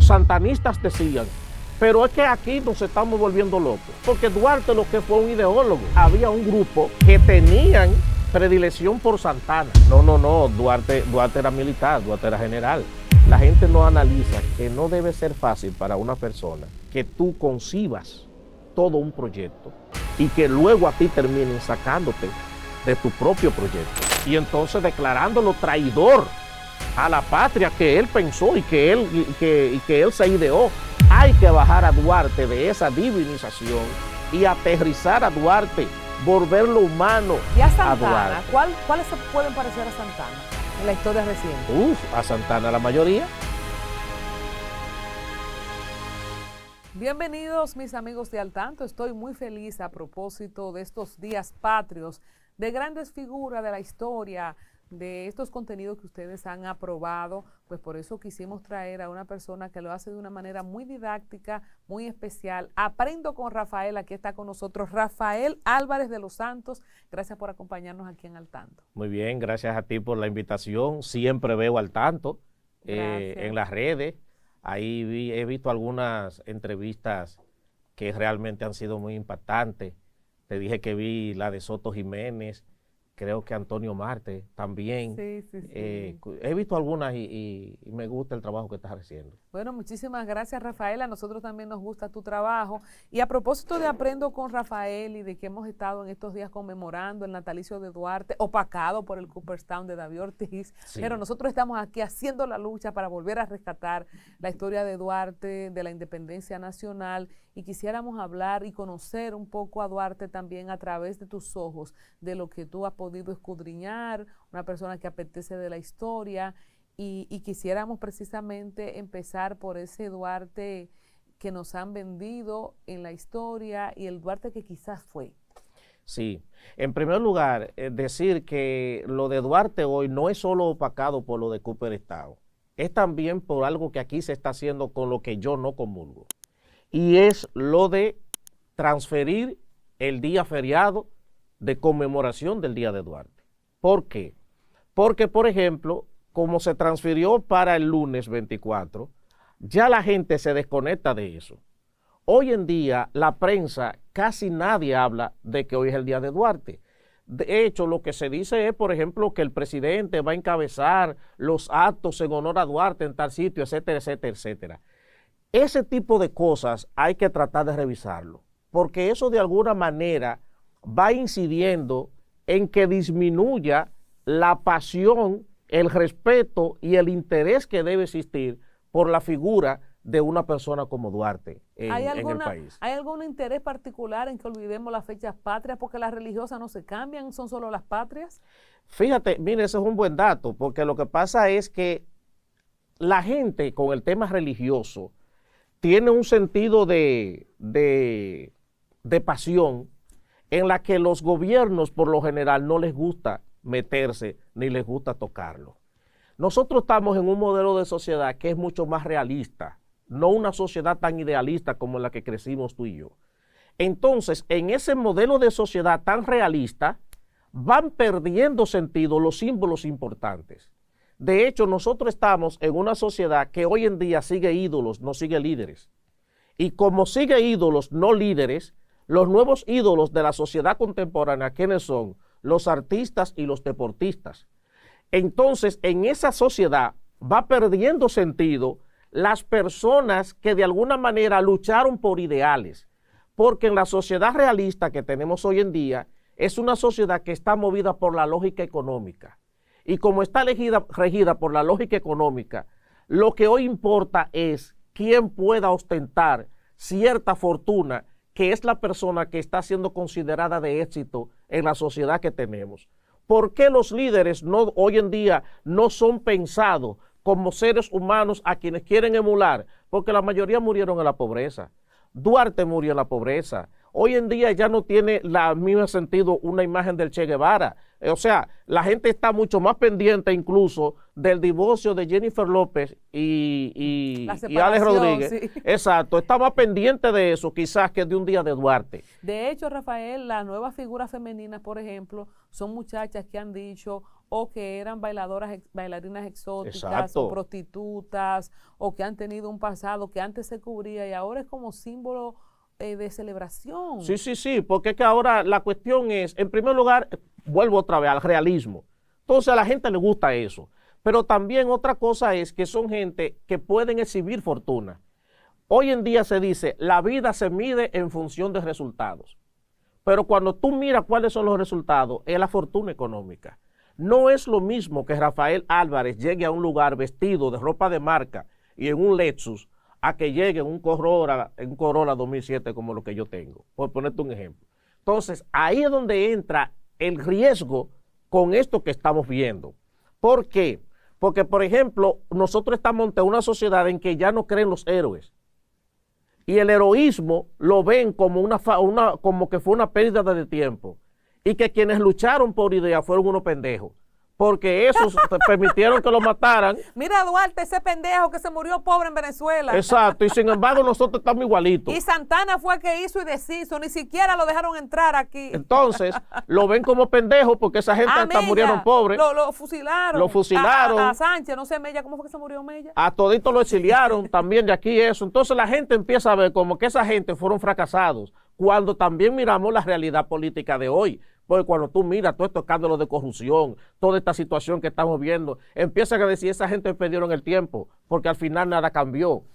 santanistas decían, pero es que aquí nos estamos volviendo locos, porque Duarte lo que fue un ideólogo. Había un grupo que tenían predilección por Santana. No, Duarte era militar, Duarte era general. La gente no analiza que no debe ser fácil para una persona que tú concibas todo un proyecto y que luego a ti terminen sacándote de tu propio proyecto y entonces declarándolo traidor a la patria que él pensó y que él se ideó. Hay que bajar a Duarte de esa divinización y aterrizar a Duarte, volverlo humano. ¿Y a a Santana? Duarte. ¿Cuáles se pueden parecer a Santana en la historia reciente? A Santana la mayoría. Bienvenidos mis amigos de Al Tanto. Estoy muy feliz a propósito de estos días patrios, de grandes figuras de la historia, de estos contenidos que ustedes han aprobado. Pues por eso quisimos traer a una persona que lo hace de una manera muy didáctica, muy especial. Aprendo con Rafael, aquí está con nosotros Rafael Álvarez de los Santos. Gracias por acompañarnos aquí en Al Tanto. Muy bien, gracias a ti por la invitación. Siempre veo Al Tanto en las redes. Ahí he visto algunas entrevistas que realmente han sido muy impactantes. Te dije que vi la de Soto Jiménez, creo que Antonio Marte también. Sí. He visto algunas y me gusta el trabajo que estás haciendo. Bueno, muchísimas gracias, Rafael. A nosotros también nos gusta tu trabajo. Y a propósito de Aprendo con Rafael y de que hemos estado en estos días conmemorando el natalicio de Duarte, opacado por el Cooperstown de David Ortiz, Sí. pero nosotros estamos aquí haciendo la lucha para volver a rescatar la historia de Duarte, de la independencia nacional, y quisiéramos hablar y conocer un poco a Duarte también a través de tus ojos, de lo que tú has podido escudriñar, una persona que apetece de la historia. Y quisiéramos precisamente empezar por ese Duarte que nos han vendido en la historia y el Duarte que quizás fue. Sí, en primer lugar, decir que lo de Duarte hoy no es solo opacado por lo de Cooperstown, es también por algo que aquí se está haciendo con lo que yo no comulgo, y es lo de transferir el día feriado de conmemoración del Día de Duarte. ¿Por qué? Porque, por ejemplo, como se transfirió para el lunes 24, ya la gente se desconecta de eso. Hoy en día, la prensa, casi nadie habla de que hoy es el día de Duarte. De hecho, lo que se dice es, por ejemplo, que el presidente va a encabezar los actos en honor a Duarte en tal sitio, etcétera, etcétera, etcétera. Ese tipo de cosas hay que tratar de revisarlo, porque eso de alguna manera va incidiendo en que disminuya la pasión, el respeto y el interés que debe existir por la figura de una persona como Duarte en el país. ¿Hay algún interés particular en que olvidemos las fechas patrias porque las religiosas no se cambian, son solo las patrias? Fíjate, mire, ese es un buen dato, porque lo que pasa es que la gente con el tema religioso tiene un sentido de pasión en la que los gobiernos por lo general no les gusta meterse ni les gusta tocarlo. Nosotros estamos en un modelo de sociedad que es mucho más realista, no una sociedad tan idealista como la que crecimos tú y yo. Entonces, en ese modelo de sociedad tan realista, van perdiendo sentido los símbolos importantes. De hecho, nosotros estamos en una sociedad que hoy en día sigue ídolos, no sigue líderes. Y como sigue ídolos, no líderes, los nuevos ídolos de la sociedad contemporánea, ¿quiénes son? Los artistas y los deportistas. Entonces, en esa sociedad va perdiendo sentido las personas que de alguna manera lucharon por ideales, porque en la sociedad realista que tenemos hoy en día es una sociedad que está movida por la lógica económica. Y como está regida por la lógica económica, lo que hoy importa es quién pueda ostentar cierta fortuna, que es la persona que está siendo considerada de éxito en la sociedad que tenemos. ¿Por qué los líderes hoy en día no son pensados como seres humanos a quienes quieren emular? Porque la mayoría murieron en la pobreza. Duarte murió en la pobreza. Hoy en día ya no tiene el mismo sentido una imagen del Che Guevara. O sea, la gente está mucho más pendiente incluso del divorcio de Jennifer López y Alex Rodríguez. Sí. Exacto, está más pendiente de eso quizás que de un día de Duarte. De hecho, Rafael, las nuevas figuras femeninas, por ejemplo, son muchachas que han dicho o que eran bailarinas exóticas, Exacto. o prostitutas, o que han tenido un pasado que antes se cubría y ahora es como símbolo de celebración. Sí, sí, sí, porque es que ahora la cuestión es, en primer lugar, vuelvo otra vez al realismo. Entonces a la gente le gusta eso. Pero también otra cosa es que son gente que pueden exhibir fortuna. Hoy en día se dice, la vida se mide en función de resultados. Pero cuando tú miras cuáles son los resultados, es la fortuna económica. No es lo mismo que Rafael Álvarez llegue a un lugar vestido de ropa de marca y en un Lexus, a que llegue en un Corolla 2007 como lo que yo tengo, por ponerte un ejemplo. Entonces, ahí es donde entra el riesgo con esto que estamos viendo. ¿Por qué? Porque, por ejemplo, nosotros estamos ante una sociedad en que ya no creen los héroes. Y el heroísmo lo ven como, como que fue una pérdida de tiempo. Y que quienes lucharon por ideas fueron unos pendejos. Porque esos permitieron que lo mataran. Mira a Duarte, ese pendejo que se murió pobre en Venezuela. Exacto, y sin embargo nosotros estamos igualitos. Y Santana fue el que hizo y deshizo, ni siquiera lo dejaron entrar aquí. Entonces, lo ven como pendejo porque esa gente hasta murieron pobres. Lo fusilaron. Lo fusilaron. A Sánchez, no sé, Mella, ¿cómo fue que se murió Mella? A todito lo exiliaron también de aquí eso. Entonces la gente empieza a ver como que esa gente fueron fracasados, cuando también miramos la realidad política de hoy. Porque cuando tú miras todos estos escándalos de corrupción, toda esta situación que estamos viendo, empiezan a decir, esa gente perdieron el tiempo, porque al final nada cambió.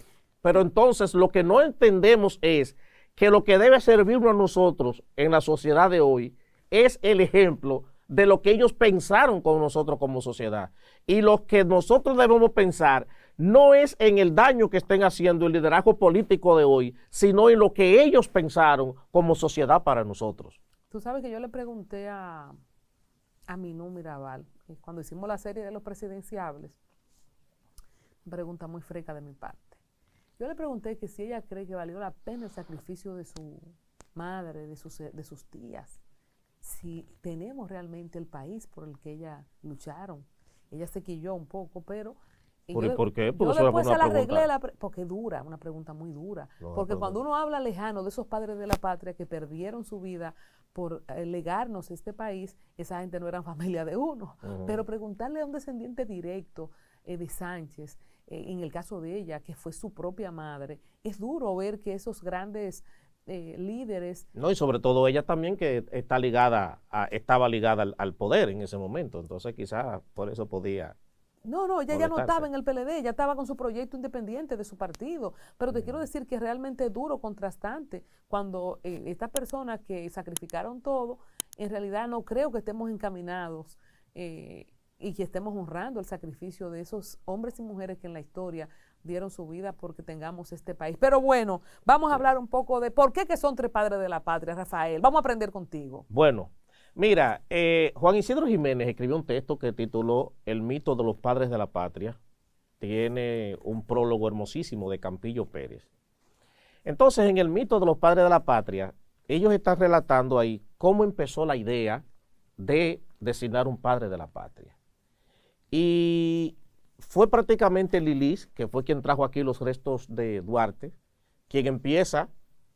Pero entonces lo que no entendemos es que lo que debe servirnos a nosotros en la sociedad de hoy es el ejemplo de lo que ellos pensaron con nosotros como sociedad. Y lo que nosotros debemos pensar no es en el daño que estén haciendo el liderazgo político de hoy, sino en lo que ellos pensaron como sociedad para nosotros. Tú sabes que yo le pregunté a Minú Mirabal, cuando hicimos la serie de los presidenciables, una pregunta muy freca de mi parte. Yo le pregunté que si ella cree que valió la pena el sacrificio de su madre, de sus tías, si tenemos realmente el país por el que ellas lucharon. Ella se quilló un poco, pero... ¿Por qué? Yo después se la arreglé, porque es dura, una pregunta muy dura. No, porque cuando uno habla lejano de esos padres de la patria que perdieron su vida por legarnos este país, esa gente no era familia de uno. Pero preguntarle a un descendiente directo de Sánchez, en el caso de ella, que fue su propia madre, es duro ver que esos grandes líderes... No, y sobre todo ella también que estaba ligada al poder en ese momento, entonces quizás por eso podía... No, ella ya no estaba en el PLD, ella estaba con su proyecto independiente de su partido. Pero te quiero decir que es realmente duro, contrastante, cuando estas personas que sacrificaron todo, en realidad no creo que estemos encaminados y que estemos honrando el sacrificio de esos hombres y mujeres que en la historia dieron su vida porque tengamos este país. Pero bueno, vamos a hablar un poco de por qué que son tres padres de la patria, Rafael. Vamos a aprender contigo. Bueno. Mira, Juan Isidro Jiménez escribió un texto que tituló El mito de los padres de la patria. Tiene un prólogo hermosísimo de Campillo Pérez. Entonces, en el mito de los padres de la patria, ellos están relatando ahí cómo empezó la idea de designar un padre de la patria. Y fue prácticamente Lilis, que fue quien trajo aquí los restos de Duarte, quien empieza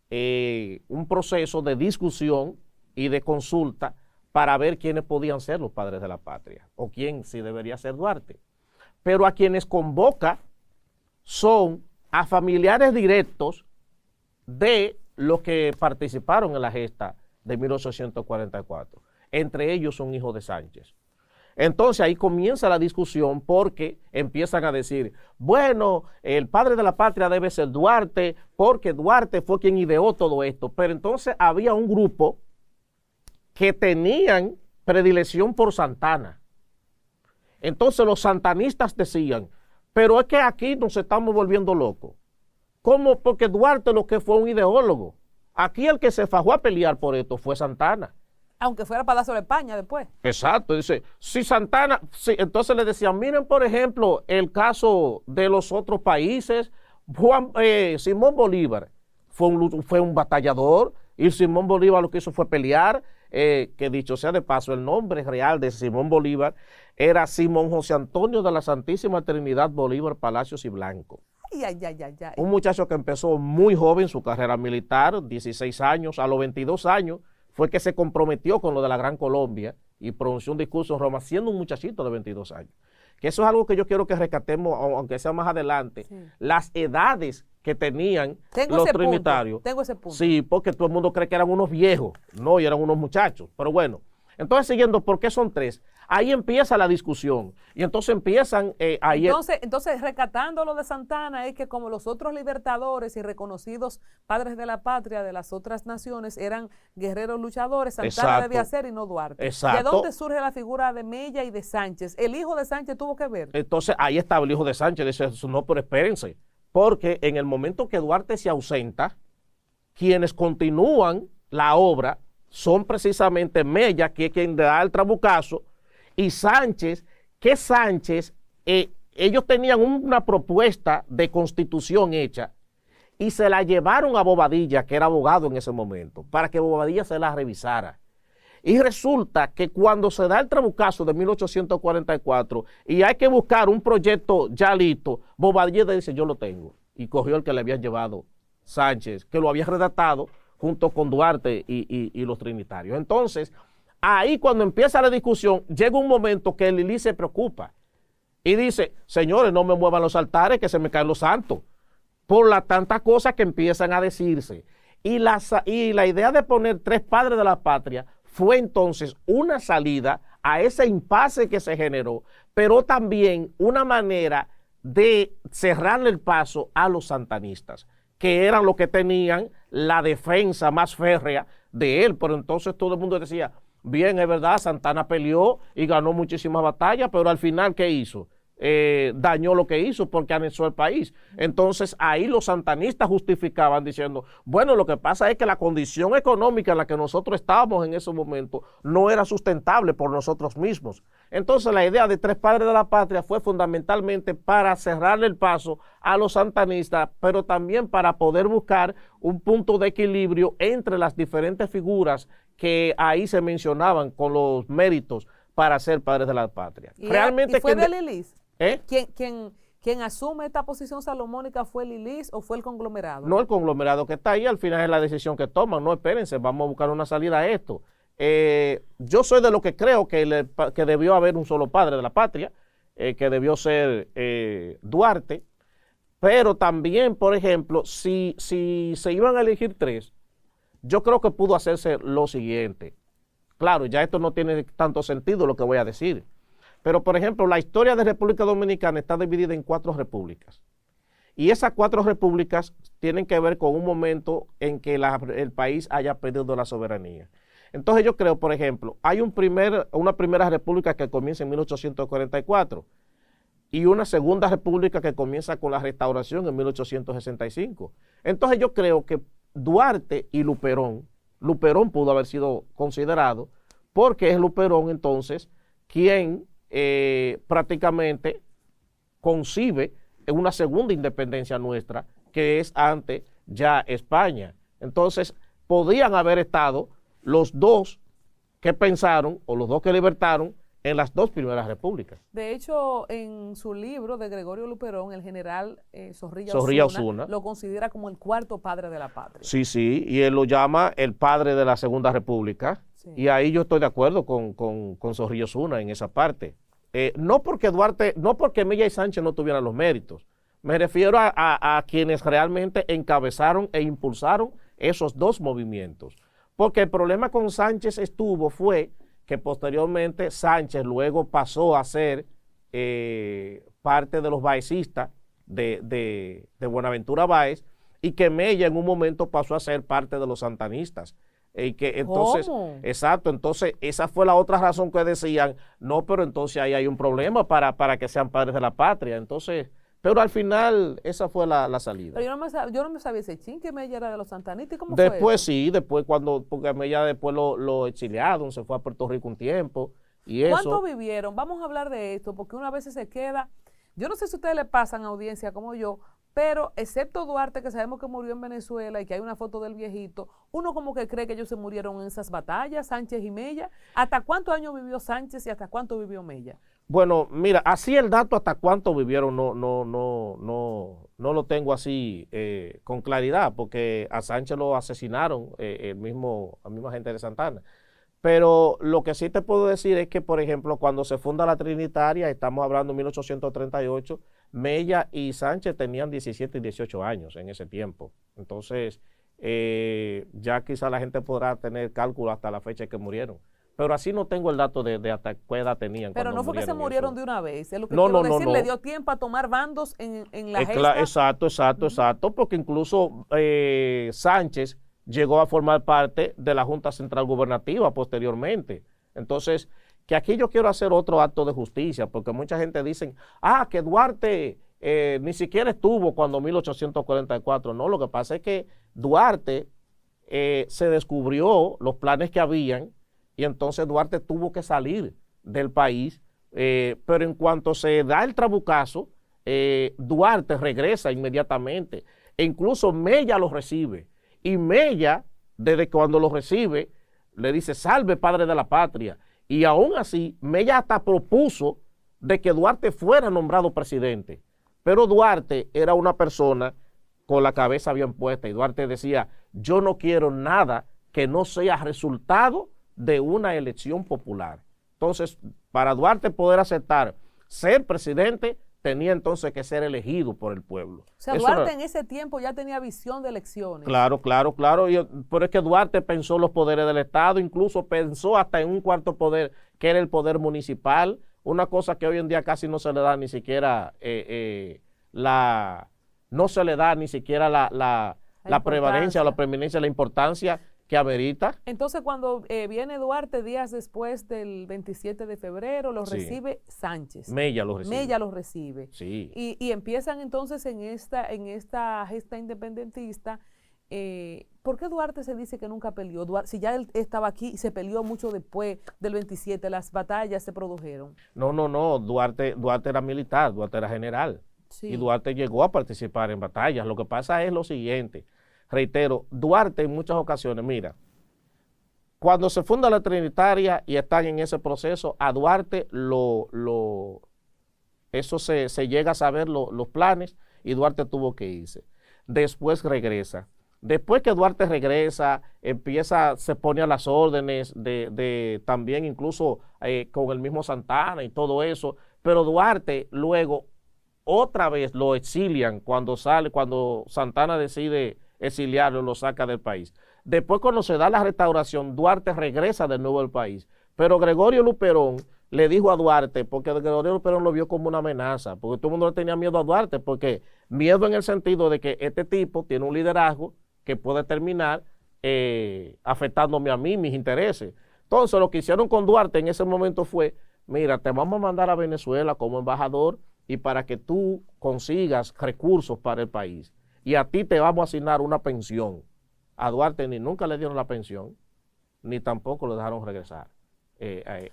un proceso de discusión y de consulta para ver quiénes podían ser los padres de la patria, o quién sí debería ser Duarte. Pero a quienes convoca son a familiares directos de los que participaron en la gesta de 1844. Entre ellos son hijos de Sánchez. Entonces ahí comienza la discusión porque empiezan a decir, bueno, el padre de la patria debe ser Duarte, porque Duarte fue quien ideó todo esto. Pero entonces había un grupo que tenían predilección por Santana. Entonces los santanistas decían, pero es que aquí nos estamos volviendo locos. ¿Cómo? Porque Duarte lo que fue un ideólogo. Aquí el que se fajó a pelear por esto fue Santana. Aunque fuera Palacio de España después. Exacto, dice, si Santana, sí, entonces le decían, miren por ejemplo el caso de los otros países, Simón Bolívar fue un batallador, y Simón Bolívar lo que hizo fue pelear, que dicho sea de paso, el nombre real de Simón Bolívar era Simón José Antonio de la Santísima Trinidad Bolívar Palacios y Blanco. Ay. Un muchacho que empezó muy joven su carrera militar, 16 años, a los 22 años fue que se comprometió con lo de la Gran Colombia y pronunció un discurso en Roma siendo un muchachito de 22 años. Que eso es algo que yo quiero que rescatemos, aunque sea más adelante, sí. Las edades que tenían los trinitarios. Tengo ese punto. Sí, porque todo el mundo cree que eran unos viejos, no, y eran unos muchachos, pero bueno. Entonces, siguiendo, ¿por qué son 3? Ahí empieza la discusión. Y entonces empiezan ahí. Entonces, rescatando lo de Santana, es que como los otros libertadores y reconocidos padres de la patria de las otras naciones eran guerreros luchadores, Santana debía ser y no Duarte. Exacto. ¿De dónde surge la figura de Mella y de Sánchez? ¿El hijo de Sánchez tuvo que ver? Entonces, ahí estaba el hijo de Sánchez. Dice, no, pero espérense. Porque en el momento que Duarte se ausenta, quienes continúan la obra son precisamente Mella, que es quien da el trabucazo, y Sánchez, que Sánchez, ellos tenían una propuesta de constitución hecha y se la llevaron a Bobadilla, que era abogado en ese momento, para que Bobadilla se la revisara. Y resulta que cuando se da el trabucazo de 1844 y hay que buscar un proyecto ya listo, Bobadilla dice, yo lo tengo. Y cogió el que le habían llevado Sánchez, que lo había redactado junto con Duarte y los trinitarios. Entonces, ahí cuando empieza la discusión, llega un momento que Lili se preocupa y dice, señores, no me muevan los altares, que se me caen los santos, por las tantas cosas que empiezan a decirse. Y la idea de poner 3 padres de la patria fue entonces una salida a ese impasse que se generó, pero también una manera de cerrarle el paso a los santanistas, que eran los que tenían la defensa más férrea de él. Pero entonces todo el mundo decía, bien, es verdad, Santana peleó y ganó muchísimas batallas, pero al final, ¿qué hizo? Dañó lo que hizo porque anexó el país. Entonces ahí los santanistas justificaban diciendo, bueno, lo que pasa es que la condición económica en la que nosotros estábamos en ese momento no era sustentable por nosotros mismos. Entonces la idea de 3 padres de la patria fue fundamentalmente para cerrarle el paso a los santanistas, pero también para poder buscar un punto de equilibrio entre las diferentes figuras que ahí se mencionaban con los méritos para ser padres de la patria. ¿Y fue de Lilis? ¿Quién asume esta posición salomónica fue Lilis o fue el conglomerado? No, el conglomerado que está ahí, al final es la decisión que toman. No, espérense, vamos a buscar una salida a esto. Yo soy de lo que creo que debió haber un solo padre de la patria, que debió ser Duarte, pero también, por ejemplo, si se iban a elegir 3, yo creo que pudo hacerse lo siguiente. Claro, ya esto no tiene tanto sentido lo que voy a decir. Pero, por ejemplo, la historia de República Dominicana está dividida en 4 repúblicas. Y esas 4 repúblicas tienen que ver con un momento en que el país haya perdido la soberanía. Entonces yo creo, por ejemplo, hay una primera república que comienza en 1844 y una segunda república que comienza con la restauración en 1865. Entonces yo creo que Duarte y Luperón pudo haber sido considerado porque es Luperón entonces quien prácticamente concibe una segunda independencia nuestra, que es ante ya España. Entonces, podían haber estado los 2 que pensaron, o los 2 que libertaron, en las 2 primeras repúblicas. De hecho, en su libro de Gregorio Luperón, el general Zorrilla Osuna lo considera como el 4º padre de la patria. Sí, y él lo llama el padre de la Segunda República. Sí. Y ahí yo estoy de acuerdo con Zorrilla Osuna en esa parte. No porque Mella y Sánchez no tuvieran los méritos. Me refiero a quienes realmente encabezaron e impulsaron esos 2 movimientos. Porque el problema con Sánchez fue que posteriormente Sánchez luego pasó a ser parte de los baecistas de Buenaventura Báez, y que Mella en un momento pasó a ser parte de los santanistas. Y que entonces, ¿cómo? Exacto, entonces esa fue la otra razón que decían, no, pero entonces ahí hay un problema para que sean padres de la patria. Entonces, pero al final esa fue la salida. Pero yo no me sabía ese chin que Mella era de los santanistas. ¿Cómo después fue eso? Sí, porque Mella después lo exiliaron, se fue a Puerto Rico un tiempo y ¿Cuánto vivieron? Vamos a hablar de esto, porque una vez se queda, yo no sé si a ustedes le pasan audiencia como yo, pero excepto Duarte, que sabemos que murió en Venezuela y que hay una foto del viejito, uno como que cree que ellos se murieron en esas batallas, Sánchez y Mella. ¿Hasta cuántos años vivió Sánchez y hasta cuánto vivió Mella? Bueno, mira, así el dato hasta cuánto vivieron no lo tengo así con claridad, porque a Sánchez lo asesinaron la misma gente de Santana. Pero lo que sí te puedo decir es que, por ejemplo, cuando se funda la Trinitaria, estamos hablando de 1838, Mella y Sánchez tenían 17 y 18 años en ese tiempo. Entonces, ya quizá la gente podrá tener cálculo hasta la fecha que murieron. Pero así no tengo el dato de hasta qué edad tenían. Pero no fue que se murieron de una vez, es lo que no, quiero no, decir, no. le dio tiempo a tomar bandos en la gesta. Exacto, porque incluso Sánchez llegó a formar parte de la Junta Central Gubernativa posteriormente. Entonces, que aquí yo quiero hacer otro acto de justicia, porque mucha gente dice, que Duarte ni siquiera estuvo cuando 1844. No, lo que pasa es que Duarte se descubrió los planes que habían y entonces Duarte tuvo que salir del país, pero en cuanto se da el trabucazo, Duarte regresa inmediatamente, e incluso Mella lo recibe, y Mella, desde cuando lo recibe, le dice, salve padre de la patria, y aún así, Mella hasta propuso de que Duarte fuera nombrado presidente, pero Duarte era una persona con la cabeza bien puesta, y Duarte decía, yo no quiero nada que no sea resultado de una elección popular. Entonces, para Duarte poder aceptar ser presidente, tenía entonces que ser elegido por el pueblo. O sea, Duarte en ese tiempo ya tenía visión de elecciones. Claro, pero es que Duarte pensó los poderes del Estado, incluso pensó hasta en un cuarto poder, que era el poder municipal, una cosa que hoy en día casi no se le da ni siquiera no se le da ni siquiera la prevalencia o la preeminencia, la importancia que amerita. Entonces, cuando viene Duarte días después del 27 de febrero, lo recibe Sánchez. Mella lo recibe. Sí. Y empiezan entonces en esta gesta independentista. ¿Por qué Duarte se dice que nunca peleó? Si ya él estaba aquí y se peleó mucho después del 27, las batallas se produjeron. No. Duarte era militar, Duarte era general. Sí. Y Duarte llegó a participar en batallas. Lo que pasa es lo siguiente. Reitero, Duarte en muchas ocasiones, mira, cuando se funda la Trinitaria y están en ese proceso, a Duarte eso se llega a saber los planes y Duarte tuvo que irse. Después regresa. Después que Duarte regresa, se pone a las órdenes de también incluso con el mismo Santana y todo eso, pero Duarte luego otra vez lo exilian cuando Santana decide exiliarlo, lo saca del país. Después, cuando se da la restauración, Duarte regresa de nuevo al país. Pero Gregorio Luperón le dijo a Duarte, porque Gregorio Luperón lo vio como una amenaza, porque todo el mundo le tenía miedo a Duarte, porque miedo en el sentido de que este tipo tiene un liderazgo que puede terminar afectándome a mí, mis intereses. Entonces, lo que hicieron con Duarte en ese momento fue, mira, te vamos a mandar a Venezuela como embajador y para que tú consigas recursos para el país. Y a ti te vamos a asignar una pensión. A Duarte ni nunca le dieron la pensión, ni tampoco lo dejaron regresar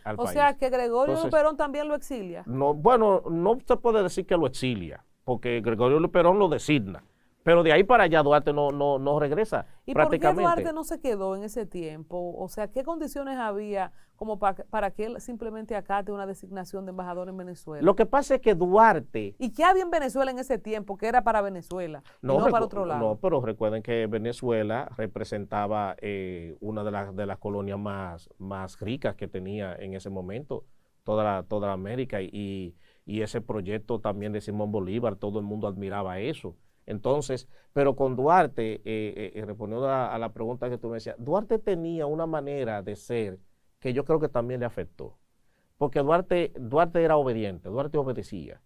al país. O sea que Gregorio Luperón también lo exilia. No, bueno, no se puede decir que lo exilia, porque Gregorio Luperón lo designa. Pero de ahí para allá Duarte no regresa. ¿Y por qué Duarte no se quedó en ese tiempo? O sea, ¿qué condiciones había como para que él simplemente acate una designación de embajador en Venezuela? Lo que pasa es que Duarte... ¿Y qué había en Venezuela en ese tiempo que era para Venezuela y no para otro lado? No, pero recuerden que Venezuela representaba una de las colonias más ricas que tenía en ese momento, toda la América, y ese proyecto también de Simón Bolívar, todo el mundo admiraba eso. Entonces, pero con Duarte, respondiendo a la pregunta que tú me decías, Duarte tenía una manera de ser que yo creo que también le afectó. Porque Duarte era obediente, Duarte obedecía.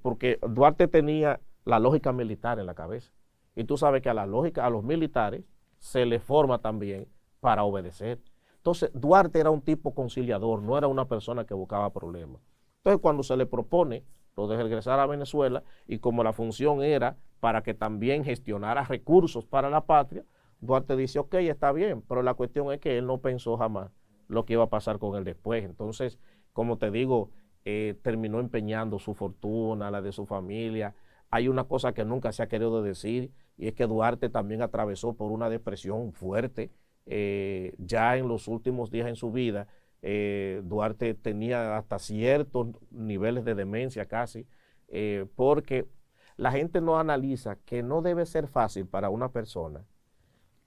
Porque Duarte tenía la lógica militar en la cabeza. Y tú sabes que a los militares se les forma también para obedecer. Entonces, Duarte era un tipo conciliador, no era una persona que buscaba problemas. Entonces, cuando se le propone lo de regresar a Venezuela, y como la función era para que también gestionara recursos para la patria, Duarte dice, ok, está bien, pero la cuestión es que él no pensó jamás lo que iba a pasar con él después. Entonces, como te digo, terminó empeñando su fortuna, la de su familia. Hay una cosa que nunca se ha querido decir, y es que Duarte también atravesó por una depresión fuerte. Ya en los últimos días en su vida, Duarte tenía hasta ciertos niveles de demencia casi, porque la gente no analiza que no debe ser fácil para una persona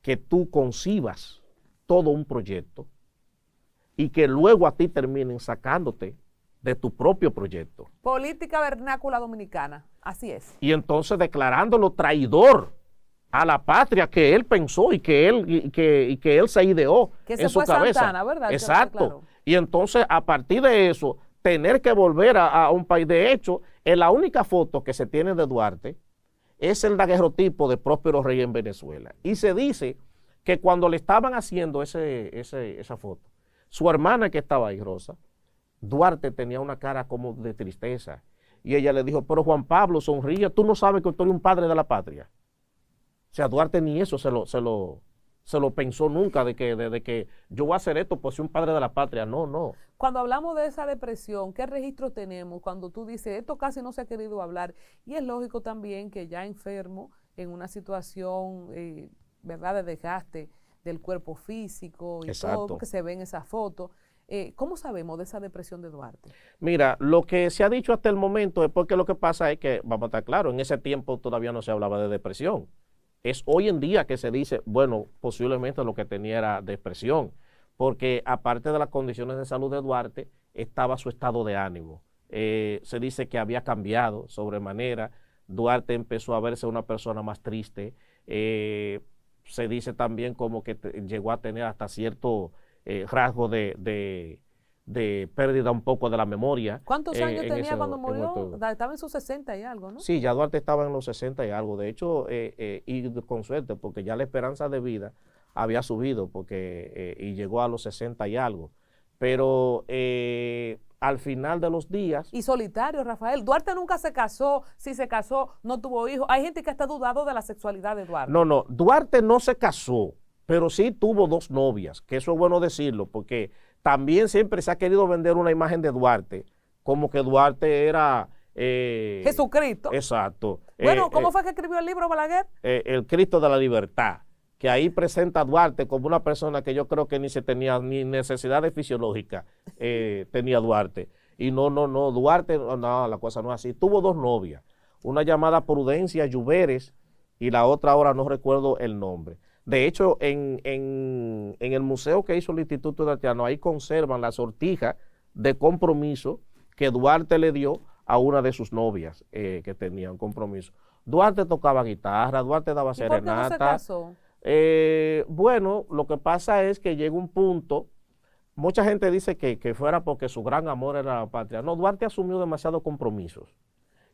que tú concibas todo un proyecto y que luego a ti terminen sacándote de tu propio proyecto. Política vernácula dominicana, así es. Y entonces declarándolo traidor a la patria que él pensó y que él se ideó que en se su fue cabeza. Santana, ¿verdad? Exacto. Y entonces a partir de eso, tener que volver a un país. De hecho, en la única foto que se tiene de Duarte es el daguerrotipo de Próspero Rey en Venezuela. Y se dice que cuando le estaban haciendo esa foto, su hermana que estaba ahí, Rosa, Duarte tenía una cara como de tristeza. Y ella le dijo, pero Juan Pablo, sonríe, tú no sabes que tú eres un padre de la patria. O sea, Duarte ni eso se lo pensó nunca, de que yo voy a hacer esto pues soy un padre de la patria. No, no. Cuando hablamos de esa depresión, ¿qué registro tenemos? Cuando tú dices, esto casi no se ha querido hablar, y es lógico también que ya enfermo, en una situación, ¿verdad?, de desgaste del cuerpo físico y Exacto. todo, porque se ve en esa foto. ¿Cómo sabemos de esa depresión de Duarte? Mira, lo que se ha dicho hasta el momento es porque lo que pasa es que, vamos a estar claros, en ese tiempo todavía no se hablaba de depresión. Es hoy en día que se dice, bueno, posiblemente lo que tenía era depresión, porque aparte de las condiciones de salud de Duarte, estaba su estado de ánimo. Se dice que había cambiado sobremanera, Duarte empezó a verse una persona más triste, se dice también como que llegó a tener hasta cierto rasgo de pérdida un poco de la memoria. ¿Cuántos años tenía cuando murió? Estaba en sus 60 y algo, ¿no? Sí, ya Duarte estaba en los 60 y algo. De hecho, y con suerte, porque ya la esperanza de vida había subido y llegó a los 60 y algo. Pero al final de los días... Y solitario, Rafael. Duarte nunca se casó. Si se casó, no tuvo hijos. Hay gente que está dudado de la sexualidad de Duarte. No, no. Duarte no se casó, pero sí tuvo 2 novias, que eso es bueno decirlo, porque también siempre se ha querido vender una imagen de Duarte, como que Duarte era... Jesucristo. Exacto. Bueno, ¿cómo fue que escribió el libro Balaguer? El Cristo de la Libertad, que ahí presenta a Duarte como una persona que yo creo que ni se tenía ni necesidades fisiológicas tenía Duarte. Y no, Duarte, no, la cosa no es así. Tuvo 2 novias, una llamada Prudencia Lluveres y la otra ahora no recuerdo el nombre. De hecho, en el museo que hizo el Instituto Duartiano, ahí conservan la sortija de compromiso que Duarte le dio a una de sus novias que tenía un compromiso. Duarte tocaba guitarra, Duarte daba serenata. ¿Y por qué no se casó? Bueno, lo que pasa es que llega un punto, mucha gente dice que fuera porque su gran amor era la patria. No, Duarte asumió demasiados compromisos.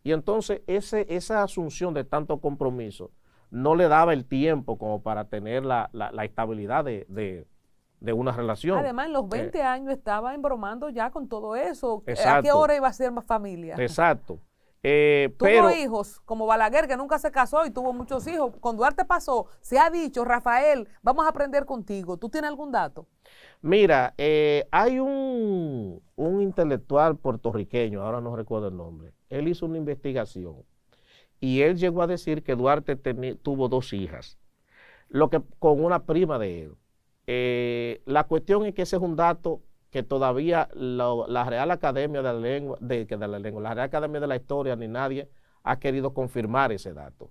Y entonces esa asunción de tanto compromiso no le daba el tiempo como para tener la estabilidad de una relación. Además, en los 20 años estaba embromando ya con todo eso. Exacto. ¿A qué hora iba a ser más familia? Exacto. Tuvo hijos, como Balaguer, que nunca se casó y tuvo muchos hijos. Con Duarte pasó, se ha dicho, Rafael, vamos a aprender contigo. ¿Tú tienes algún dato? Mira, hay un intelectual puertorriqueño, ahora no recuerdo el nombre, él hizo una investigación y él llegó a decir que Duarte tuvo 2 hijas, con una prima de él. La cuestión es que ese es un dato que todavía la Real Academia de la Lengua, la Real Academia de la Historia, ni nadie ha querido confirmar ese dato.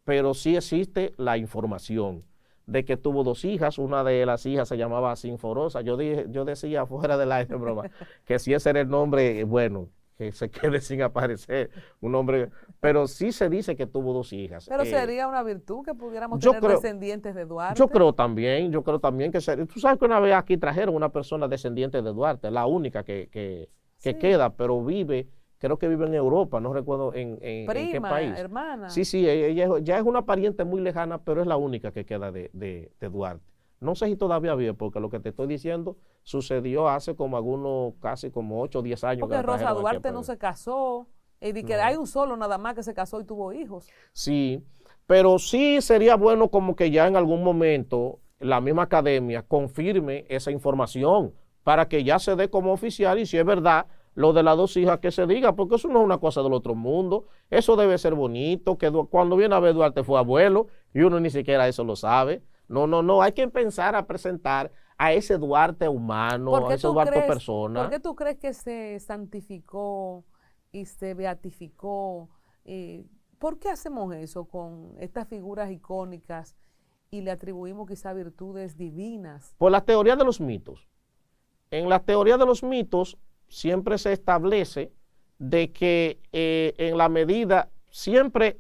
Pero sí existe la información de que tuvo 2 hijas, una de las hijas se llamaba Sinforosa. Yo decía fuera del aire, broma, que si ese era el nombre, bueno, que se quede sin aparecer un nombre, pero sí se dice que tuvo 2 hijas. Pero sería una virtud que pudiéramos tener descendientes de Duarte. Yo creo también que sería. Tú sabes que una vez aquí trajeron una persona descendiente de Duarte, la única que sí queda, pero creo que vive en Europa, no recuerdo en qué país. Hermana. Sí, ella ya es una pariente muy lejana, pero es la única que queda de Duarte. No sé si todavía vive, porque lo que te estoy diciendo sucedió hace como casi como 8 o 10 años. Porque Rosa Duarte no se casó, y que hay un solo nada más que se casó y tuvo hijos. Sí, pero sí sería bueno como que ya en algún momento la misma academia confirme esa información para que ya se dé como oficial y si es verdad lo de las 2 hijas que se diga, porque eso no es una cosa del otro mundo, eso debe ser bonito, que cuando viene a ver Duarte fue abuelo y uno ni siquiera eso lo sabe. No, hay que pensar a presentar a ese Duarte humano, a ese Duarte persona. ¿Por qué tú crees que se santificó y se beatificó? ¿Por qué hacemos eso con estas figuras icónicas y le atribuimos quizá virtudes divinas? Por la teoría de los mitos. en la teoría de los mitos siempre se establece de que en la medida, siempre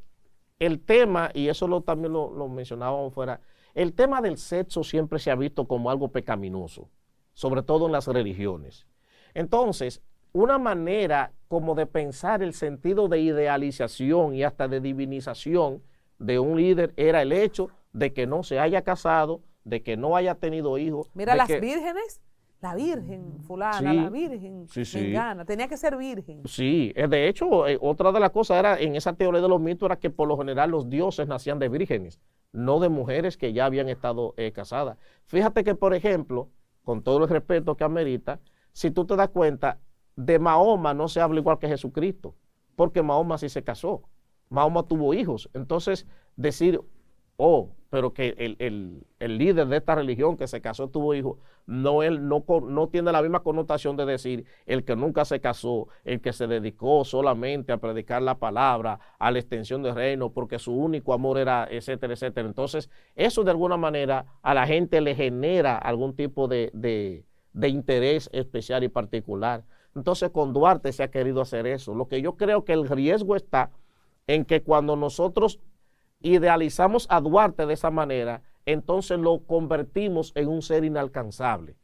el tema, y eso también lo mencionábamos fuera, el tema del sexo siempre se ha visto como algo pecaminoso, sobre todo en las religiones. Entonces, una manera como de pensar el sentido de idealización y hasta de divinización de un líder era el hecho de que no se haya casado, de que no haya tenido hijos. Mira, las vírgenes, la virgen fulana, sí, la virgen mengana, tenía que ser virgen. Sí, de hecho, otra de las cosas era, en esa teoría de los mitos, era que por lo general los dioses nacían de vírgenes, no de mujeres que ya habían estado casadas. Fíjate que, por ejemplo, con todo el respeto que amerita, si tú te das cuenta, de Mahoma no se habla igual que Jesucristo, porque Mahoma sí se casó, Mahoma tuvo hijos. Entonces, decir, oh, pero que el líder de esta religión que se casó tuvo hijos, no tiene la misma connotación de decir el que nunca se casó, el que se dedicó solamente a predicar la palabra, a la extensión del reino, porque su único amor era, etcétera, etcétera. Entonces, eso de alguna manera a la gente le genera algún tipo de interés especial y particular. Entonces, con Duarte se ha querido hacer eso. Lo que yo creo que el riesgo está en que cuando nosotros idealizamos a Duarte de esa manera, entonces lo convertimos en un ser inalcanzable.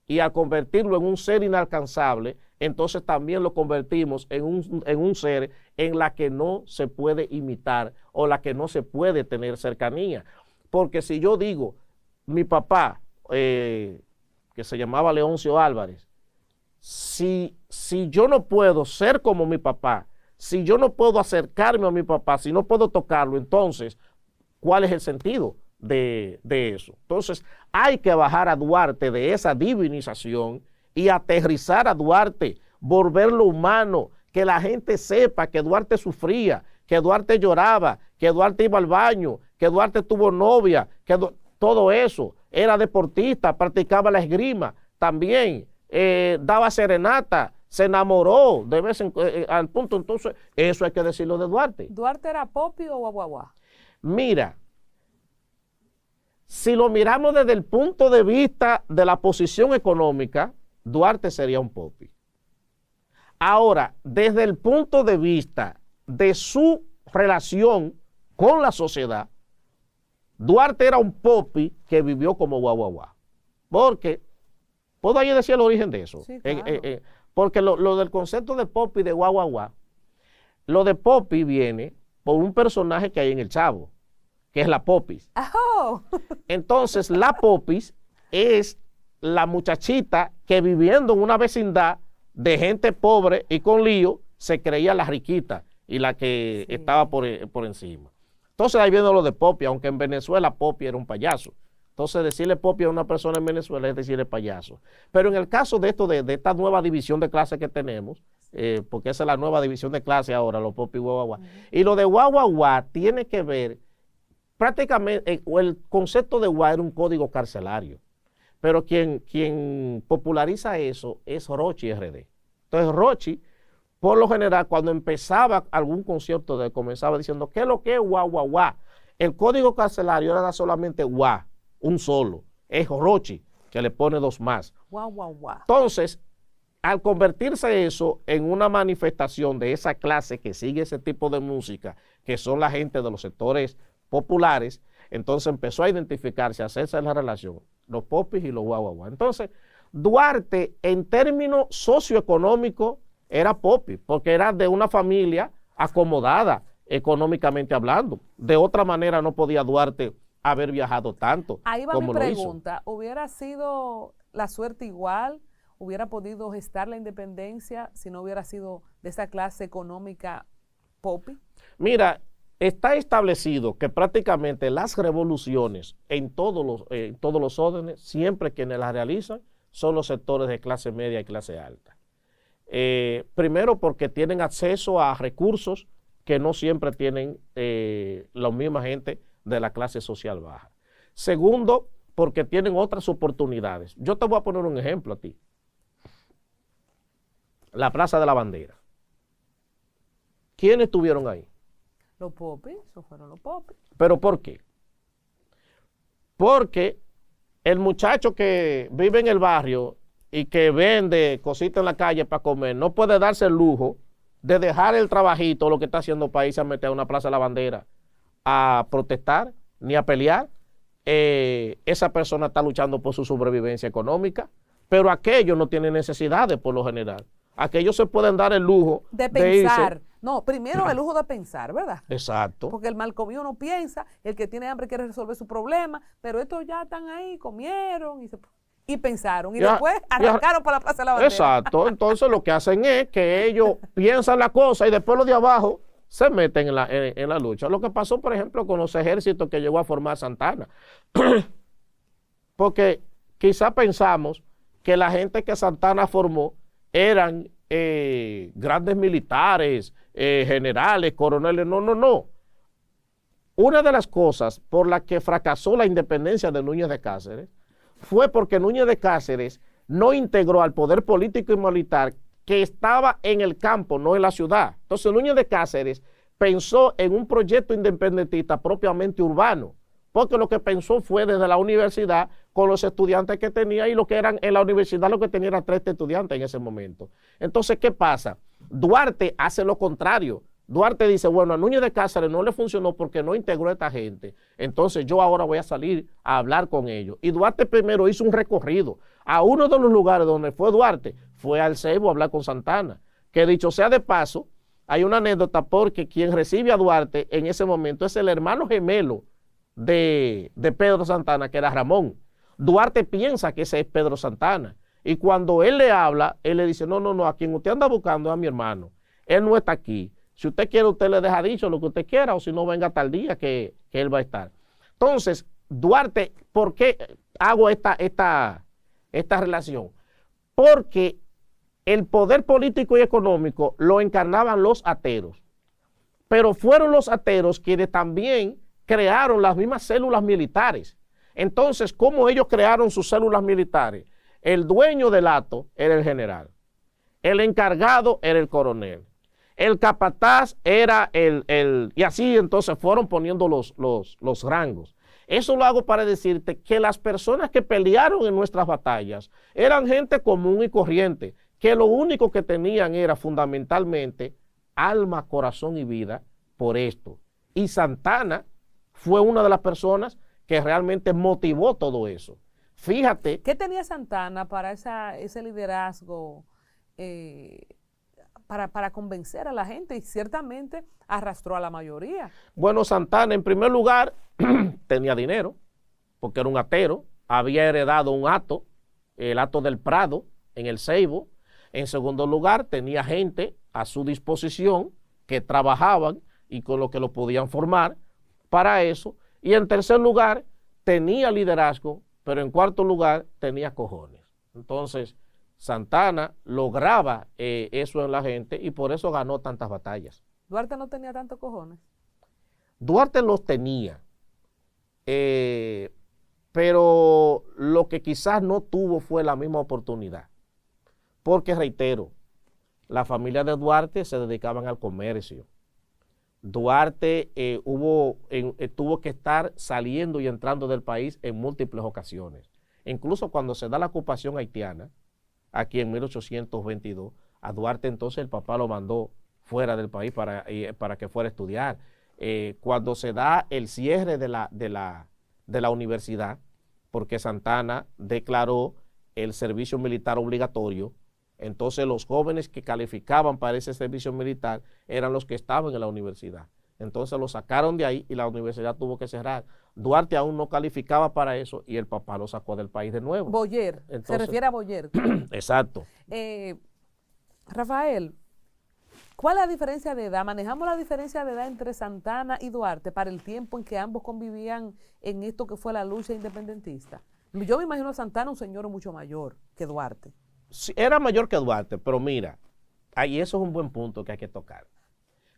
Y al convertirlo en un ser inalcanzable, entonces también lo convertimos en un ser en la que no se puede imitar o la que no se puede tener cercanía. Porque si yo digo, mi papá, que se llamaba Leoncio Álvarez, si yo no puedo ser como mi papá, si yo no puedo acercarme a mi papá, si no puedo tocarlo, entonces, ¿cuál es el sentido de eso? Entonces, hay que bajar a Duarte de esa divinización y aterrizar a Duarte, volverlo humano, que la gente sepa que Duarte sufría, que Duarte lloraba, que Duarte iba al baño, que Duarte tuvo novia, que todo eso, era deportista, practicaba la esgrima, también daba serenata, se enamoró de vez al punto. Entonces, eso hay que decirlo de Duarte. ¿Duarte era popi o guaguaguá? Mira, si lo miramos desde el punto de vista de la posición económica, Duarte sería un popi. Ahora, desde el punto de vista de su relación con la sociedad, Duarte era un popi que vivió como guaguaguá. Porque, ¿puedo ahí decir el origen de eso? Sí, claro. Porque lo del concepto de popi y de guaguaguá, lo de popi viene por un personaje que hay en El Chavo, que es la popis. Oh. Entonces, la popis es la muchachita que viviendo en una vecindad de gente pobre y con lío, se creía la riquita y la que estaba por encima. Entonces, ahí viene lo de popi, aunque en Venezuela popi era un payaso. Entonces, decirle popi a una persona en Venezuela es decirle payaso. Pero en el caso de esto, de esta nueva división de clase que tenemos, porque esa es la nueva división de clase ahora, los popi y guaguaguá. Y lo de guaguaguá tiene que ver, prácticamente, el concepto de guá era un código carcelario. Pero quien populariza eso es Rochi RD. Entonces, Rochi, por lo general, cuando empezaba algún concierto, comenzaba diciendo, ¿qué es lo que es guaguaguá? El código carcelario era solamente guá, un solo. Es Rochi, que le pone dos más. Guau. Entonces, al convertirse eso en una manifestación de esa clase que sigue ese tipo de música, que son la gente de los sectores populares, entonces empezó a identificarse, a hacerse la relación, los popis y los guaguaguá. Entonces, Duarte, en términos socioeconómicos, era popi, porque era de una familia acomodada económicamente hablando. De otra manera no podía Duarte haber viajado tanto. Ahí va como mi pregunta, ¿hubiera sido la suerte igual? ¿Hubiera podido gestar la independencia si no hubiera sido de esa clase económica popi? Mira, está establecido que prácticamente las revoluciones en todos los órdenes, siempre quienes las realizan son los sectores de clase media y clase alta. Primero porque tienen acceso a recursos que no siempre tienen la misma gente de la clase social baja. Segundo, porque tienen otras oportunidades. Yo te voy a poner un ejemplo a ti. La Plaza de la Bandera. ¿Quiénes estuvieron ahí? Los popis, esos fueron los popis. ¿Pero por qué? Porque el muchacho que vive en el barrio y que vende cositas en la calle para comer, no puede darse el lujo de dejar el trabajito, lo que está haciendo país, a meter a una plaza de la bandera a protestar ni a pelear. Esa persona está luchando por su sobrevivencia económica, pero aquellos no tienen necesidades por lo general. Aquellos se pueden dar el lujo de pensar. irse. No, primero el lujo de pensar, ¿verdad? Exacto. Porque el mal comido no piensa, el que tiene hambre quiere resolver su problema, pero estos ya están ahí, comieron y pensaron, y después arrancaron para la Plaza de la Bandera. Exacto, entonces lo que hacen es que ellos piensan la cosa y después los de abajo se meten en la lucha. Lo que pasó, por ejemplo, con los ejércitos que llegó a formar Santana. Porque quizá pensamos que la gente que Santana formó eran grandes militares, generales, coroneles. No, no, no. Una de las cosas por las que fracasó la independencia de Núñez de Cáceres fue porque Núñez de Cáceres no integró al poder político y militar que estaba en el campo, no en la ciudad. Entonces Núñez de Cáceres pensó en un proyecto independentista propiamente urbano, porque lo que pensó fue desde la universidad con los estudiantes que tenía, y lo que eran en la universidad lo que tenía eran 3 estudiantes en ese momento. Entonces, ¿qué pasa? Duarte hace lo contrario. Duarte dice, bueno, a Núñez de Cáceres no le funcionó porque no integró a esta gente, entonces yo ahora voy a salir a hablar con ellos. Y Duarte primero hizo un recorrido. A uno de los lugares donde fue Duarte fue al Ceibo a hablar con Santana, que dicho sea de paso, hay una anécdota porque quien recibe a Duarte en ese momento es el hermano gemelo de Pedro Santana, que era Ramón. Duarte piensa que ese es Pedro Santana, y cuando él le habla, él le dice, no, no, no, a quien usted anda buscando es a mi hermano, él no está aquí. Si usted quiere, usted le deja dicho lo que usted quiera, o si no, venga tal día que él va a estar. Entonces, Duarte, ¿por qué hago esta relación? Porque el poder político y económico lo encarnaban los ateros, pero fueron los ateros quienes también crearon las mismas células militares. Entonces, ¿cómo ellos crearon sus células militares? El dueño del hato era el general, el encargado era el coronel, el capataz era y así entonces fueron poniendo los rangos. Eso lo hago para decirte que las personas que pelearon en nuestras batallas eran gente común y corriente, que lo único que tenían era fundamentalmente alma, corazón y vida por esto. Y Santana fue una de las personas que realmente motivó todo eso. Fíjate. ¿Qué tenía Santana para ese liderazgo para convencer a la gente? Y ciertamente arrastró a la mayoría. Bueno, Santana en primer lugar tenía dinero, porque era un atero, había heredado un hato, el hato del Prado, en el Ceibo. En segundo lugar, tenía gente a su disposición que trabajaban y con lo que lo podían formar para eso. Y en tercer lugar, tenía liderazgo, pero en cuarto lugar, tenía cojones. Entonces, Santana lograba eso en la gente y por eso ganó tantas batallas. ¿Duarte no tenía tantos cojones? Duarte los tenía, pero lo que quizás no tuvo fue la misma oportunidad. Porque, reitero, la familia de Duarte se dedicaban al comercio. Duarte tuvo que estar saliendo y entrando del país en múltiples ocasiones. Incluso cuando se da la ocupación haitiana, aquí en 1822, a Duarte entonces el papá lo mandó fuera del país para que fuera a estudiar. Cuando se da el cierre de la universidad, porque Santana declaró el servicio militar obligatorio, entonces los jóvenes que calificaban para ese servicio militar eran los que estaban en la universidad. Entonces lo sacaron de ahí y la universidad tuvo que cerrar. Duarte aún no calificaba para eso y el papá lo sacó del país de nuevo. Boyer, se refiere a Boyer. Exacto. Rafael, ¿cuál es la diferencia de edad? ¿Manejamos la diferencia de edad entre Santana y Duarte para el tiempo en que ambos convivían en esto que fue la lucha independentista? Yo me imagino a Santana un señor mucho mayor que Duarte. Sí, era mayor que Duarte, pero mira, ahí eso es un buen punto que hay que tocar.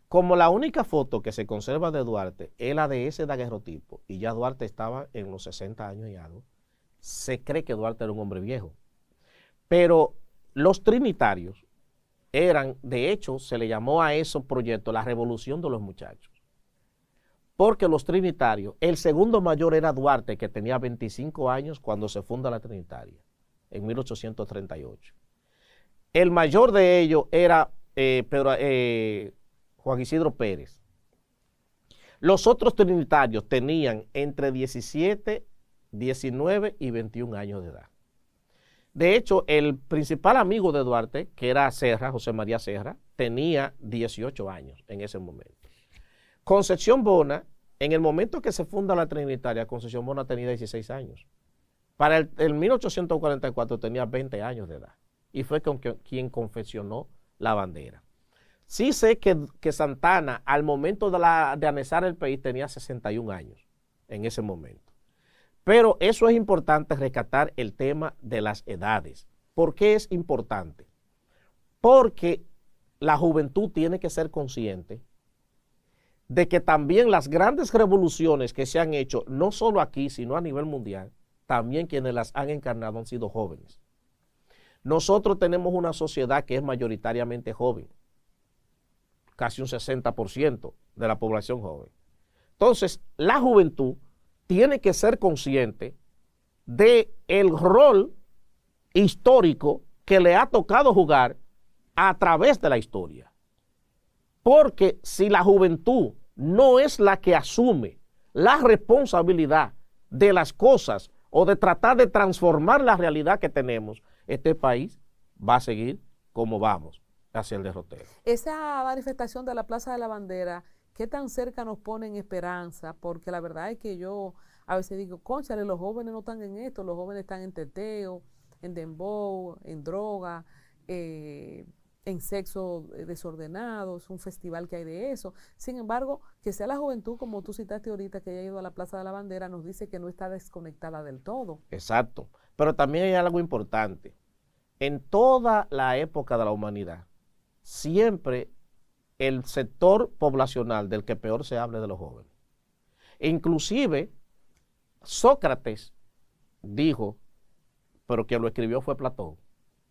Como la única foto que se conserva de Duarte es la de ese daguerrotipo, y ya Duarte estaba en los 60 años y algo, se cree que Duarte era un hombre viejo. Pero los trinitarios eran, de hecho, se le llamó a esos proyectos la revolución de los muchachos. Porque los trinitarios, el segundo mayor era Duarte, que tenía 25 años cuando se funda la Trinitaria. en 1838. El mayor de ellos era Juan Isidro Pérez. Los otros trinitarios tenían entre 17, 19 y 21 años de edad. De hecho, el principal amigo de Duarte, que era Serra, José María Serra, tenía 18 años en ese momento. Concepción Bona, en el momento que se funda la Trinitaria, Concepción Bona tenía 16 años. Para el 1844 tenía 20 años de edad y fue quien confeccionó la bandera. Sí sé que Santana, al momento de anexar el país, tenía 61 años en ese momento. Pero eso es importante rescatar el tema de las edades. ¿Por qué es importante? Porque la juventud tiene que ser consciente de que también las grandes revoluciones que se han hecho, no solo aquí, sino a nivel mundial, también quienes las han encarnado han sido jóvenes. Nosotros tenemos una sociedad que es mayoritariamente joven, casi un 60% de la población joven. Entonces, la juventud tiene que ser consciente del rol histórico que le ha tocado jugar a través de la historia. Porque si la juventud no es la que asume la responsabilidad de las cosas o de tratar de transformar la realidad que tenemos, este país va a seguir como vamos, hacia el derrotero. Esa manifestación de la Plaza de la Bandera, ¿qué tan cerca nos pone en esperanza? Porque la verdad es que yo a veces digo, cónchale, los jóvenes no están en esto, los jóvenes están en teteo, en dembow, en droga, en sexo desordenado, es un festival que hay de eso. Sin embargo, que sea la juventud, como tú citaste ahorita, que haya ido a la Plaza de la Bandera, nos dice que no está desconectada del todo. Exacto, pero también hay algo importante. En toda la época de la humanidad, siempre el sector poblacional del que peor se habla de los jóvenes. Inclusive, Sócrates dijo, pero quien lo escribió fue Platón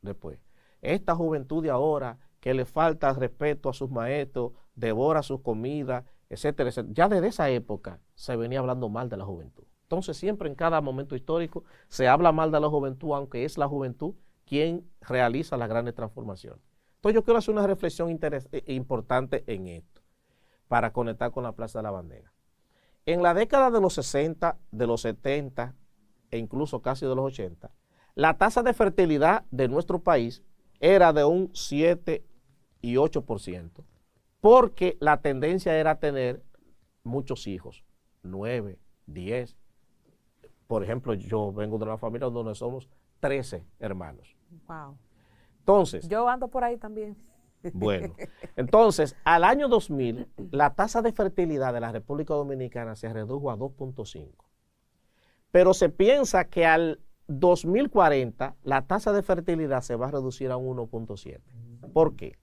después, esta juventud de ahora que le falta respeto a sus maestros, devora sus comidas, etcétera, etcétera. Ya desde esa época se venía hablando mal de la juventud. Entonces siempre en cada momento histórico se habla mal de la juventud, aunque es la juventud quien realiza las grandes transformaciones. Entonces yo quiero hacer una reflexión importante en esto, para conectar con la Plaza de la Bandera. En la década de los 60, de los 70 e incluso casi de los 80, la tasa de fertilidad de nuestro país era de un 7 y 8%, porque la tendencia era tener muchos hijos, 9, 10. Por ejemplo, yo vengo de una familia donde somos 13 hermanos. Wow. Entonces, yo ando por ahí también. Bueno, entonces, al año 2000, la tasa de fertilidad de la República Dominicana se redujo a 2.5. Pero se piensa que al 2040, la tasa de fertilidad se va a reducir a un 1.7. ¿Por qué?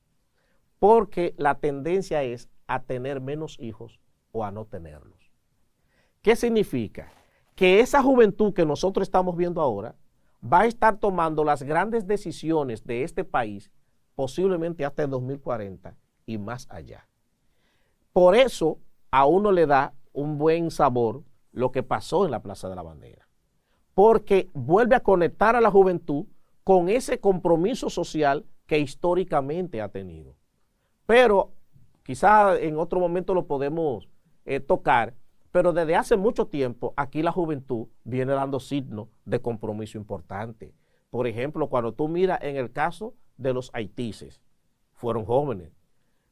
Porque la tendencia es a tener menos hijos o a no tenerlos. ¿Qué significa? Que esa juventud que nosotros estamos viendo ahora va a estar tomando las grandes decisiones de este país posiblemente hasta el 2040 y más allá. Por eso a uno le da un buen sabor lo que pasó en la Plaza de la Bandera, porque vuelve a conectar a la juventud con ese compromiso social que históricamente ha tenido. Pero quizá en otro momento lo podemos tocar, pero desde hace mucho tiempo aquí la juventud viene dando signos de compromiso importante. Por ejemplo, cuando tú miras en el caso de los haitises, fueron jóvenes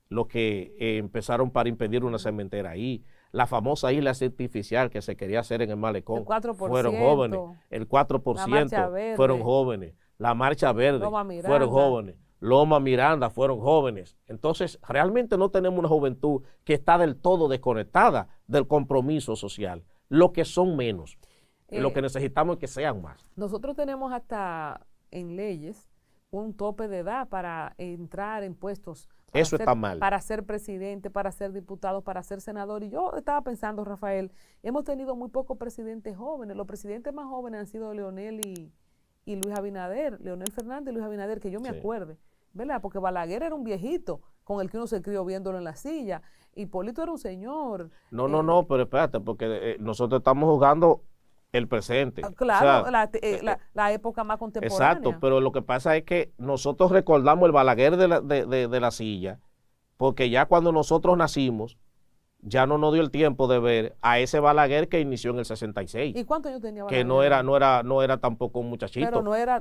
los que empezaron para impedir una cementera ahí. La famosa isla artificial que se quería hacer en el malecón, el 4%, fueron jóvenes. El 4% fueron jóvenes. La Marcha Verde fueron jóvenes. Loma Miranda fueron jóvenes. Entonces, realmente no tenemos una juventud que está del todo desconectada del compromiso social. Lo que son menos. Lo que necesitamos es que sean más. Nosotros tenemos hasta en leyes un tope de edad para entrar en puestos. Eso está mal. Para ser presidente, para ser diputado, para ser senador. Y yo estaba pensando, Rafael, hemos tenido muy pocos presidentes jóvenes. Los presidentes más jóvenes han sido Leonel y Luis Abinader, Leonel Fernández y Luis Abinader, que yo me acuerde, ¿verdad? Porque Balaguer era un viejito con el que uno se crió viéndolo en la silla. Hipólito era un señor. No, pero espérate, porque nosotros estamos jugando el presente. Claro, O sea, la época más contemporánea. exacto, pero lo que pasa es que nosotros recordamos el Balaguer de la silla, porque ya cuando nosotros nacimos, ya no nos dio el tiempo de ver a ese Balaguer que inició en el 66. ¿Y cuántos años tenía Que Balaguer? no era tampoco un muchachito. Pero no era,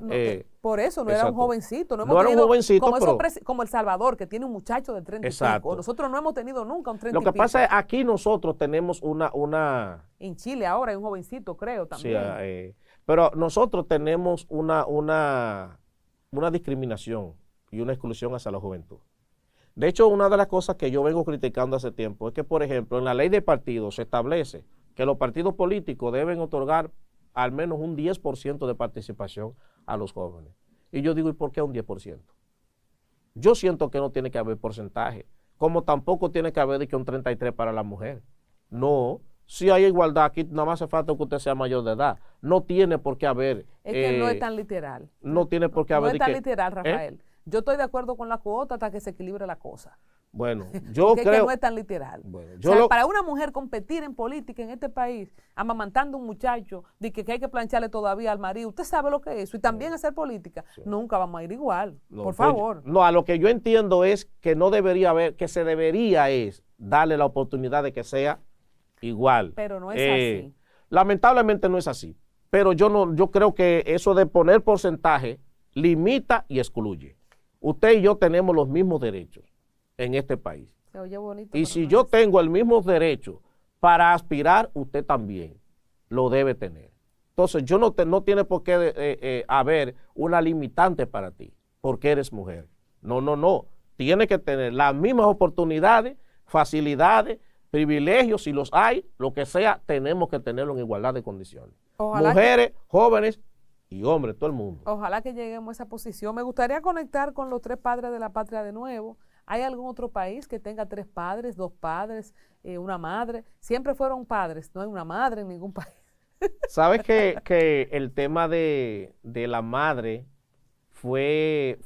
por eso, no era un exacto. jovencito. No No hemos era un tenido, jovencito, como, pero... como El Salvador, que tiene un muchacho de 30 y Exacto. pico. Nosotros no hemos tenido nunca un 30 Lo y que pico. pasa es aquí nosotros tenemos una En Chile ahora hay un jovencito, creo, también. sí, pero nosotros tenemos una discriminación y una exclusión hacia la juventud. De hecho, una de las cosas que yo vengo criticando hace tiempo es que, por ejemplo, en la ley de partidos se establece que los partidos políticos deben otorgar al menos un 10% de participación a los jóvenes. Y yo digo, ¿y por qué un 10%? Yo siento que no tiene que haber porcentaje, como tampoco tiene que haber de que un 33% para la mujer. No, si hay igualdad, aquí nada más hace falta que usted sea mayor de edad. No tiene por qué haber... Es que no es tan literal. No tiene por qué haber... No es tan literal, Rafael. Yo estoy de acuerdo con la cuota hasta que se equilibre la cosa. Bueno, yo Porque creo... es que no es tan literal. Bueno, o sea, para una mujer competir en política en este país, amamantando a un muchacho, de que hay que plancharle todavía al marido, usted sabe lo que es eso, y también hacer política, sí. Nunca vamos a ir igual, no, por favor. No, a lo que yo entiendo es que no debería haber, que se debería es darle la oportunidad de que sea igual. Pero no es así. Lamentablemente no es así. Pero yo creo que eso de poner porcentaje limita y excluye. Usted y yo tenemos los mismos derechos en este país. Se oye bonito, y si yo tengo el mismo derecho para aspirar, usted también lo debe tener. Entonces, no tiene por qué haber una limitante para ti, porque eres mujer. No. Tiene que tener las mismas oportunidades, facilidades, privilegios, si los hay, lo que sea, tenemos que tenerlo en igualdad de condiciones. Ojalá mujeres, jóvenes y hombres, todo el mundo. Ojalá que lleguemos a esa posición. Me gustaría conectar con los 3 padres de la patria de nuevo. ¿Hay algún otro país que tenga 3 padres, 2 padres, una madre? Siempre fueron padres, no hay una madre en ningún país. ¿Sabes que el tema de la madre fue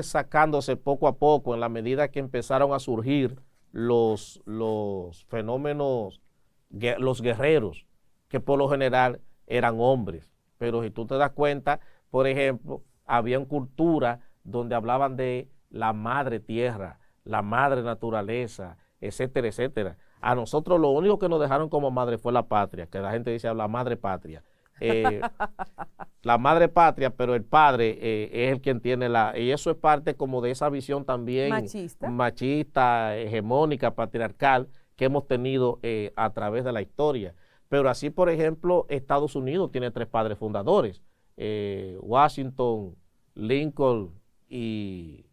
sacándose poco a poco en la medida que empezaron a surgir los fenómenos, los guerreros, que por lo general eran hombres? Pero si tú te das cuenta, por ejemplo, había una cultura donde hablaban de la madre tierra, la madre naturaleza, etcétera, etcétera. A nosotros lo único que nos dejaron como madre fue la patria, que la gente dice la madre patria. La madre patria, pero el padre es el quien tiene y eso es parte como de esa visión también machista, hegemónica, patriarcal que hemos tenido a través de la historia. Pero así, por ejemplo, Estados Unidos tiene 3 padres fundadores, Washington, Lincoln y...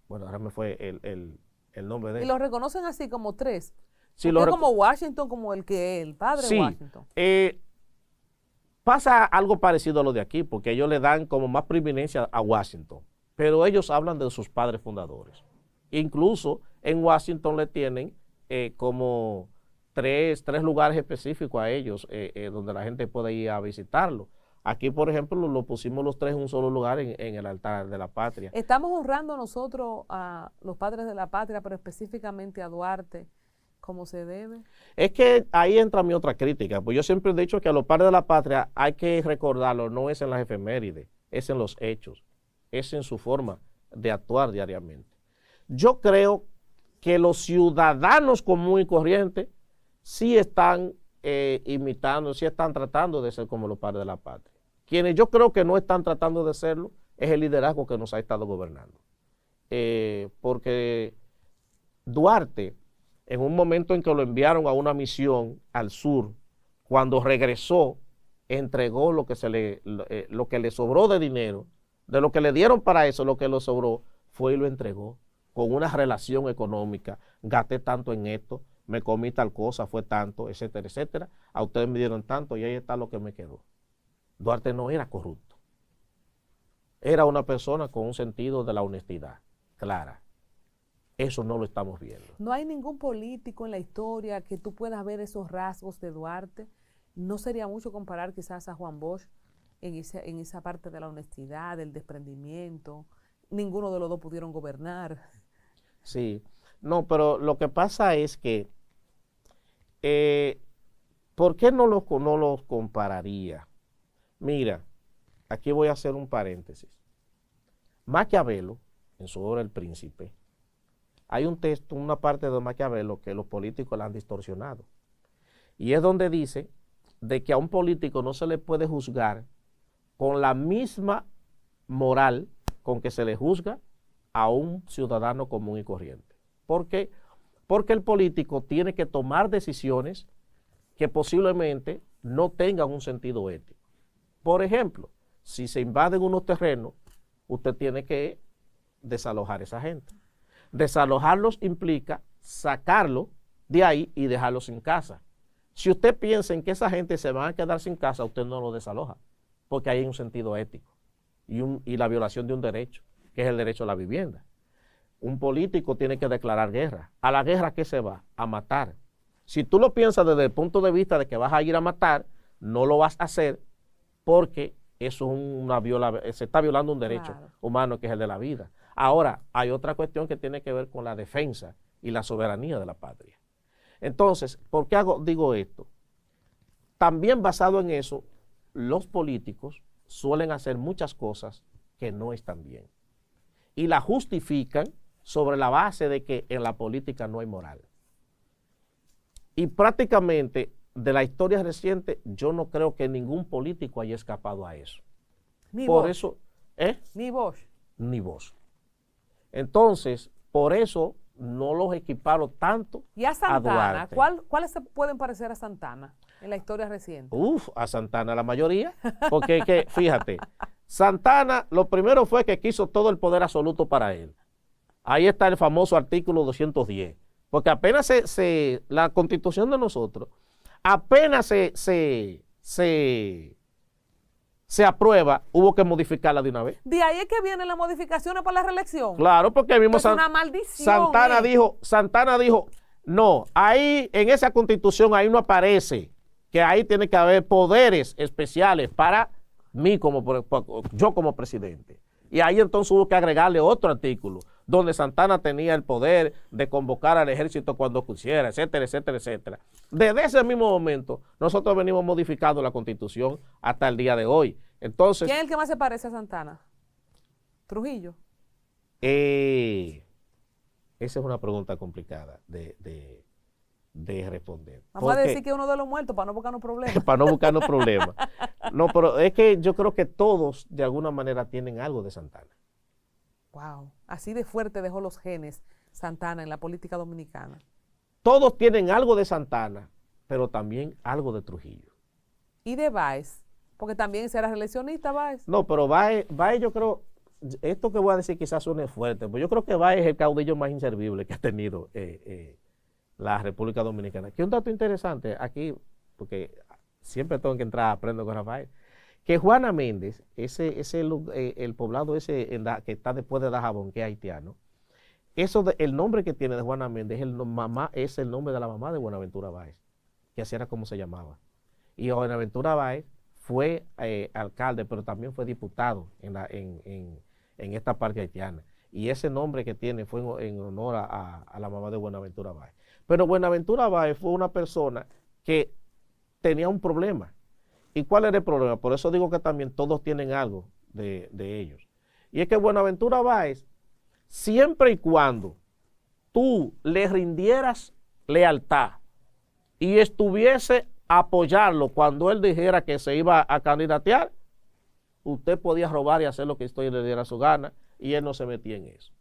Bueno, ahora me fue el nombre de él. Y los reconocen así como 3. Sí, como Washington, como el padre sí, Washington. Pasa algo parecido a lo de aquí, porque ellos le dan como más preeminencia a Washington, pero ellos hablan de sus padres fundadores. Incluso en Washington le tienen como tres lugares específicos a ellos, donde la gente puede ir a visitarlo. Aquí, por ejemplo, lo pusimos los 3 en un solo lugar en el altar de la patria. Estamos honrando nosotros a los padres de la patria, pero específicamente a Duarte, como se debe. Es que ahí entra mi otra crítica, pues yo siempre he dicho que a los padres de la patria hay que recordarlo, no es en las efemérides, es en los hechos, es en su forma de actuar diariamente. Yo creo que los ciudadanos comunes y corrientes sí están imitando, sí están tratando de ser como los padres de la patria. Quienes yo creo que no están tratando de serlo es el liderazgo que nos ha estado gobernando. Porque Duarte, en un momento en que lo enviaron a una misión al sur, cuando regresó, entregó lo que le sobró de dinero, de lo que le dieron para eso, lo que le sobró, fue y lo entregó, con una relación económica, gasté tanto en esto, me comí tal cosa, fue tanto, etcétera, etcétera, a ustedes me dieron tanto y ahí está lo que me quedó. Duarte no era corrupto, era una persona con un sentido de la honestidad clara. Eso no lo estamos viendo. No hay ningún político en la historia que tú puedas ver esos rasgos de Duarte. No sería mucho comparar quizás a Juan Bosch en esa parte de la honestidad, del desprendimiento. Ninguno de los dos pudieron gobernar. Sí, no, pero lo que pasa es que ¿Por qué no los compararía? Mira, aquí voy a hacer un paréntesis. Maquiavelo, en su obra El Príncipe, hay un texto, una parte de Maquiavelo que los políticos la han distorsionado. Y es donde dice de que a un político no se le puede juzgar con la misma moral con que se le juzga a un ciudadano común y corriente. ¿Por qué? Porque el político tiene que tomar decisiones que posiblemente no tengan un sentido ético. Por ejemplo, si se invaden unos terrenos, usted tiene que desalojar a esa gente. Desalojarlos implica sacarlos de ahí y dejarlos sin casa. Si usted piensa en que esa gente se van a quedar sin casa, usted no lo desaloja, porque hay un sentido ético y la violación de un derecho, que es el derecho a la vivienda. Un político tiene que declarar guerra. ¿A la guerra qué se va? A matar. Si tú lo piensas desde el punto de vista de que vas a ir a matar, no lo vas a hacer porque eso es se está violando un derecho humano que es el de la vida. Ahora, hay otra cuestión que tiene que ver con la defensa y la soberanía de la patria. Entonces, ¿por qué digo esto? También basado en eso, los políticos suelen hacer muchas cosas que no están bien y la justifican sobre la base de que en la política no hay moral. Y prácticamente de la historia reciente, yo no creo que ningún político haya escapado a eso. Ni por Bosch. Eso, Ni Bosch. Ni Bosch. Entonces, por eso no los equiparo tanto. ¿Y a Santana? Duarte. ¿Cuáles se pueden parecer a Santana en la historia reciente? A Santana la mayoría, porque que, fíjate, Santana lo primero fue que quiso todo el poder absoluto para él. Ahí está el famoso artículo 210, porque apenas la constitución de nosotros, apenas se aprueba, hubo que modificarla de una vez. De ahí es que vienen las modificaciones para la reelección. Claro, porque vimos es una maldición. Santana dijo, no, ahí en esa constitución ahí no aparece que ahí tiene que haber poderes especiales para mí yo como presidente. Y ahí entonces hubo que agregarle otro artículo donde Santana tenía el poder de convocar al ejército cuando quisiera, etcétera, etcétera, etcétera. Desde ese mismo momento, nosotros venimos modificando la Constitución hasta el día de hoy. Entonces, ¿quién es el que más se parece a Santana? ¿Trujillo? Esa es una pregunta complicada de responder. Vamos a decir que es uno de los muertos para no buscarnos problemas. Para no buscarnos problemas. No, pero es que yo creo que todos de alguna manera tienen algo de Santana. Wow, así de fuerte dejó los genes Santana en la política dominicana. Todos tienen algo de Santana, pero también algo de Trujillo. ¿Y de Báez? Porque también será reeleccionista Báez. No, pero Báez yo creo, esto que voy a decir quizás suene fuerte, pero yo creo que Báez es el caudillo más inservible que ha tenido la República Dominicana. Que un dato interesante aquí, porque siempre tengo que entrar, aprendo con Rafael, que Juana Méndez, el poblado ese que está después de Dajabón, que es haitiano, el nombre que tiene de Juana Méndez es el nombre de la mamá de Buenaventura Báez, que así era como se llamaba. Y Buenaventura Báez fue alcalde, pero también fue diputado en esta parte haitiana. Y ese nombre que tiene fue en honor a la mamá de Buenaventura Báez. Pero Buenaventura Báez fue una persona que tenía un problema. ¿Y cuál era el problema? Por eso digo que también todos tienen algo de ellos. Y es que Buenaventura Báez, siempre y cuando tú le rindieras lealtad y estuviese a apoyarlo cuando él dijera que se iba a candidatear, usted podía robar y hacer lo que usted le diera su gana y él no se metía en eso.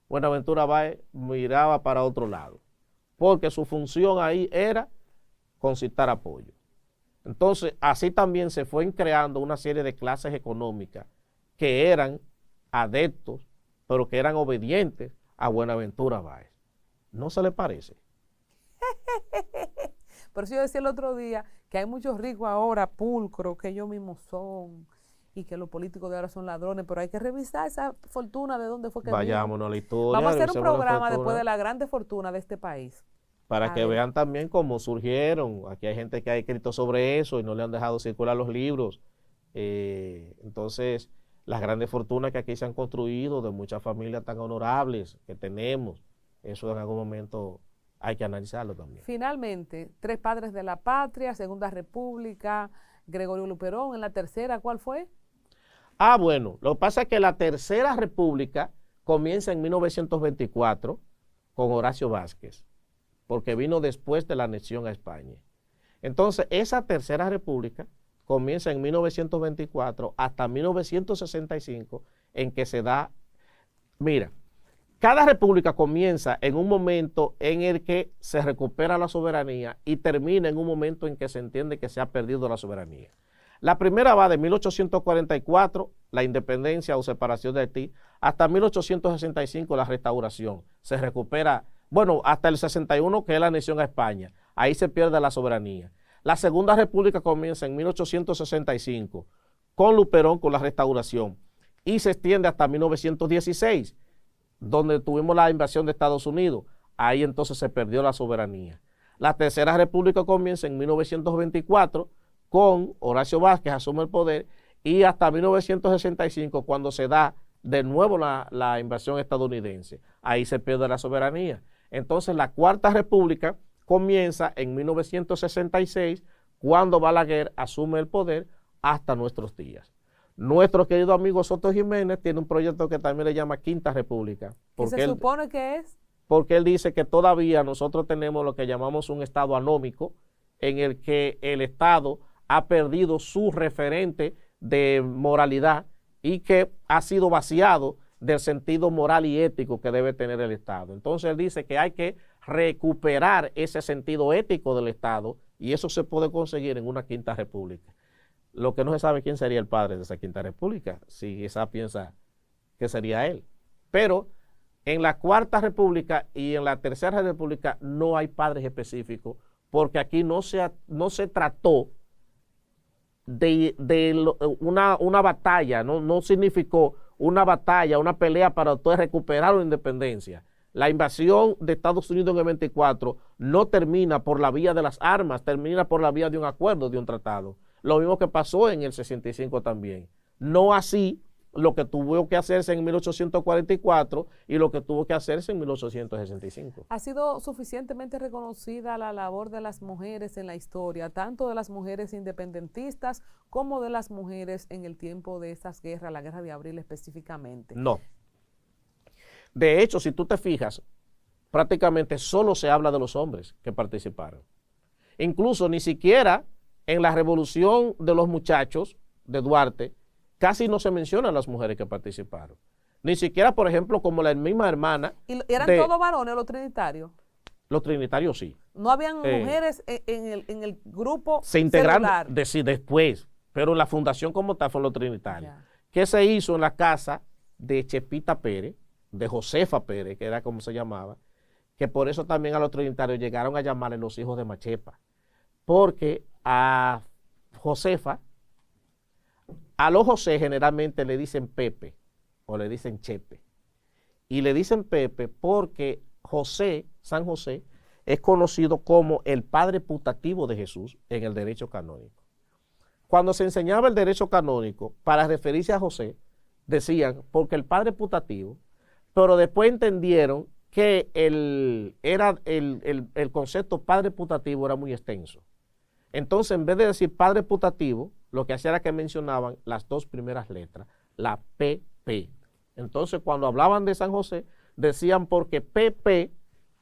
Buenaventura Báez miraba para otro lado, porque su función ahí era concitar apoyo. Entonces, así también se fue creando una serie de clases económicas que eran adeptos, pero que eran obedientes a Buenaventura Báez. ¿No se le parece? Por eso yo decía el otro día que hay muchos ricos ahora, pulcros, que ellos mismos son, y que los políticos de ahora son ladrones, pero hay que revisar esa fortuna de dónde fue que vayámonos a la historia. Vamos a hacer un programa después de la grande fortuna de este país. Para que vean también cómo surgieron. Aquí hay gente que ha escrito sobre eso y no le han dejado circular los libros. Entonces, las grandes fortunas que aquí se han construido de muchas familias tan honorables que tenemos, eso en algún momento hay que analizarlo también. Finalmente, tres padres de la patria, Segunda República, Gregorio Luperón. En la tercera, ¿cuál fue? Bueno, lo que pasa es que la Tercera República comienza en 1924 con Horacio Vázquez, porque vino después de la anexión a España. Entonces, esa Tercera República comienza en 1924 hasta 1965, en que se da, mira, cada república comienza en un momento en el que se recupera la soberanía y termina en un momento en que se entiende que se ha perdido la soberanía. La primera va de 1844, la independencia o separación de Haití, hasta 1865, la restauración. Se recupera, bueno, hasta el 61, que es la anexión a España. Ahí se pierde la soberanía. La Segunda República comienza en 1865, con Luperón, con la restauración, y se extiende hasta 1916, donde tuvimos la invasión de Estados Unidos. Ahí entonces se perdió la soberanía. La Tercera República comienza en 1924, con Horacio Vázquez, asume el poder, y hasta 1965, cuando se da de nuevo la invasión estadounidense. Ahí se pierde la soberanía. Entonces la Cuarta República comienza en 1966, cuando Balaguer asume el poder, hasta nuestros días. Nuestro querido amigo Soto Jiménez tiene un proyecto que también le llama Quinta República. ¿Qué se supone que es? Porque él dice que todavía nosotros tenemos lo que llamamos un estado anómico, en el que el Estado ha perdido su referente de moralidad y que ha sido vaciado del sentido moral y ético que debe tener el Estado. Entonces él dice que hay que recuperar ese sentido ético del Estado, y eso se puede conseguir en una Quinta República. Lo que no se sabe quién sería el padre de esa Quinta República, si esa piensa que sería él. Pero en la Cuarta República y en la Tercera República no hay padres específicos, porque aquí no se trató de una batalla, no significó una batalla, una pelea para ustedes recuperar la independencia. La invasión de Estados Unidos en el 24 no termina por la vía de las armas, termina por la vía de un acuerdo, de un tratado. Lo mismo que pasó en el 65 también. No así lo que tuvo que hacerse en 1844 y lo que tuvo que hacerse en 1865. ¿Ha sido suficientemente reconocida la labor de las mujeres en la historia, tanto de las mujeres independentistas como de las mujeres en el tiempo de estas guerras, la Guerra de Abril específicamente? No. De hecho, si tú te fijas, prácticamente solo se habla de los hombres que participaron. Incluso ni siquiera en la revolución de los muchachos de Duarte, casi no se mencionan las mujeres que participaron. Ni siquiera, por ejemplo, como la misma hermana. ¿Y eran todos varones los trinitarios? Los trinitarios sí. ¿No habían mujeres en el grupo se integraron después, pero la fundación como tal fue los trinitarios. Ya. ¿Qué se hizo en la casa de Chepita Pérez, de Josefa Pérez, que era como se llamaba? Que por eso también a los trinitarios llegaron a llamarle los hijos de Machepa. Porque a Josefa, a los José generalmente le dicen Pepe o le dicen Chepe. Y le dicen Pepe porque José, San José, es conocido como el padre putativo de Jesús en el derecho canónico. Cuando se enseñaba el derecho canónico, para referirse a José, decían porque el padre putativo, pero después entendieron que el concepto padre putativo era muy extenso. Entonces, en vez de decir padre putativo, lo que hacía era que mencionaban las dos primeras letras, la PP. Entonces, cuando hablaban de San José, decían porque PP,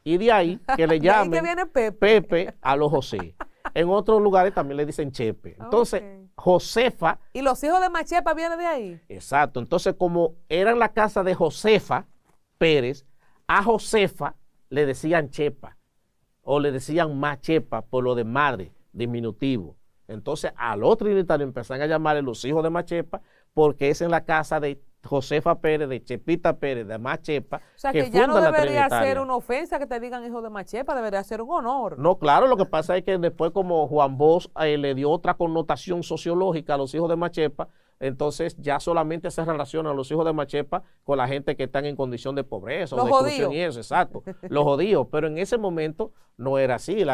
y de ahí que le llamen que viene Pepe a los José. En otros lugares también le dicen Chepe. Entonces, Josefa. ¿Y los hijos de Machepa vienen de ahí? Exacto. Entonces, como era en la casa de Josefa Pérez, a Josefa le decían Chepa, o le decían Machepa por lo de madre, diminutivo. Entonces, a los trinitarios empezaron a llamarle los hijos de Machepa, porque es en la casa de Josefa Pérez, de Chepita Pérez, de Machepa, o sea, que ya no debería ser una ofensa que te digan hijo de Machepa, debería ser un honor. No, claro, lo que pasa es que después como Juan Bosch le dio otra connotación sociológica a los hijos de Machepa, entonces ya solamente se relacionan los hijos de Machepa con la gente que están en condición de pobreza o de exclusión y eso, exacto, los jodidos, pero en ese momento no era así,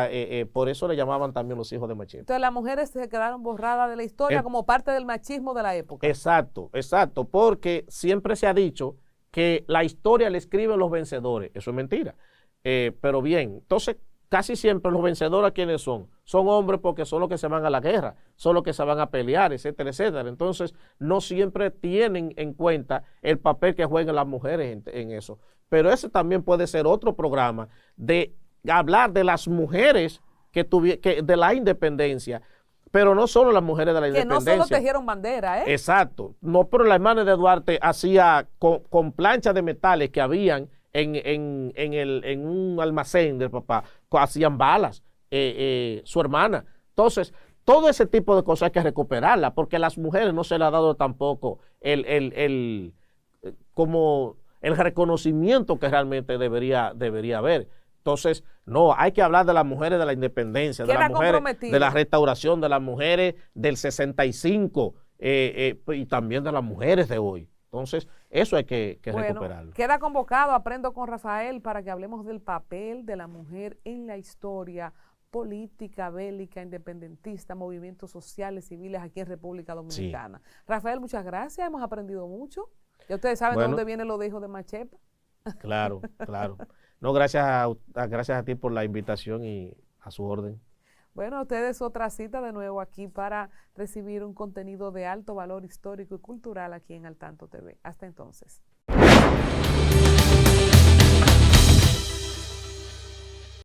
por eso le llamaban también los hijos de Machepa. Entonces las mujeres se quedaron borradas de la historia como parte del machismo de la época. Exacto, exacto, porque siempre se ha dicho que la historia la escriben los vencedores, eso es mentira. Pero bien, entonces casi siempre los vencedores, ¿quiénes son? Son hombres porque son los que se van a la guerra, son los que se van a pelear, etcétera, etcétera. Entonces, no siempre tienen en cuenta el papel que juegan las mujeres en eso. Pero ese también puede ser otro programa de hablar de las mujeres de la independencia, pero no solo las mujeres de la independencia. Que no solo tejieron bandera, ¿eh? Exacto. No, pero la hermana de Duarte hacía con planchas de metales que habían en un almacén del papá, hacían balas, su hermana. Entonces, todo ese tipo de cosas hay que recuperarla, porque a las mujeres no se le ha dado tampoco como el reconocimiento que realmente debería haber. Entonces, no, hay que hablar de las mujeres de la independencia, de las mujeres de la restauración, de las mujeres del 65 y también de las mujeres de hoy. Entonces, eso hay que recuperarlo. Queda convocado Aprendo con Rafael para que hablemos del papel de la mujer en la historia política, bélica, independentista, movimientos sociales, civiles aquí en República Dominicana. Sí. Rafael, muchas gracias, hemos aprendido mucho. Ya ustedes saben de dónde viene lo de hijo de Machepa. Claro, claro. No, gracias a ti por la invitación y a su orden. Bueno, a ustedes otra cita de nuevo aquí para recibir un contenido de alto valor histórico y cultural aquí en Al Tanto TV. Hasta entonces.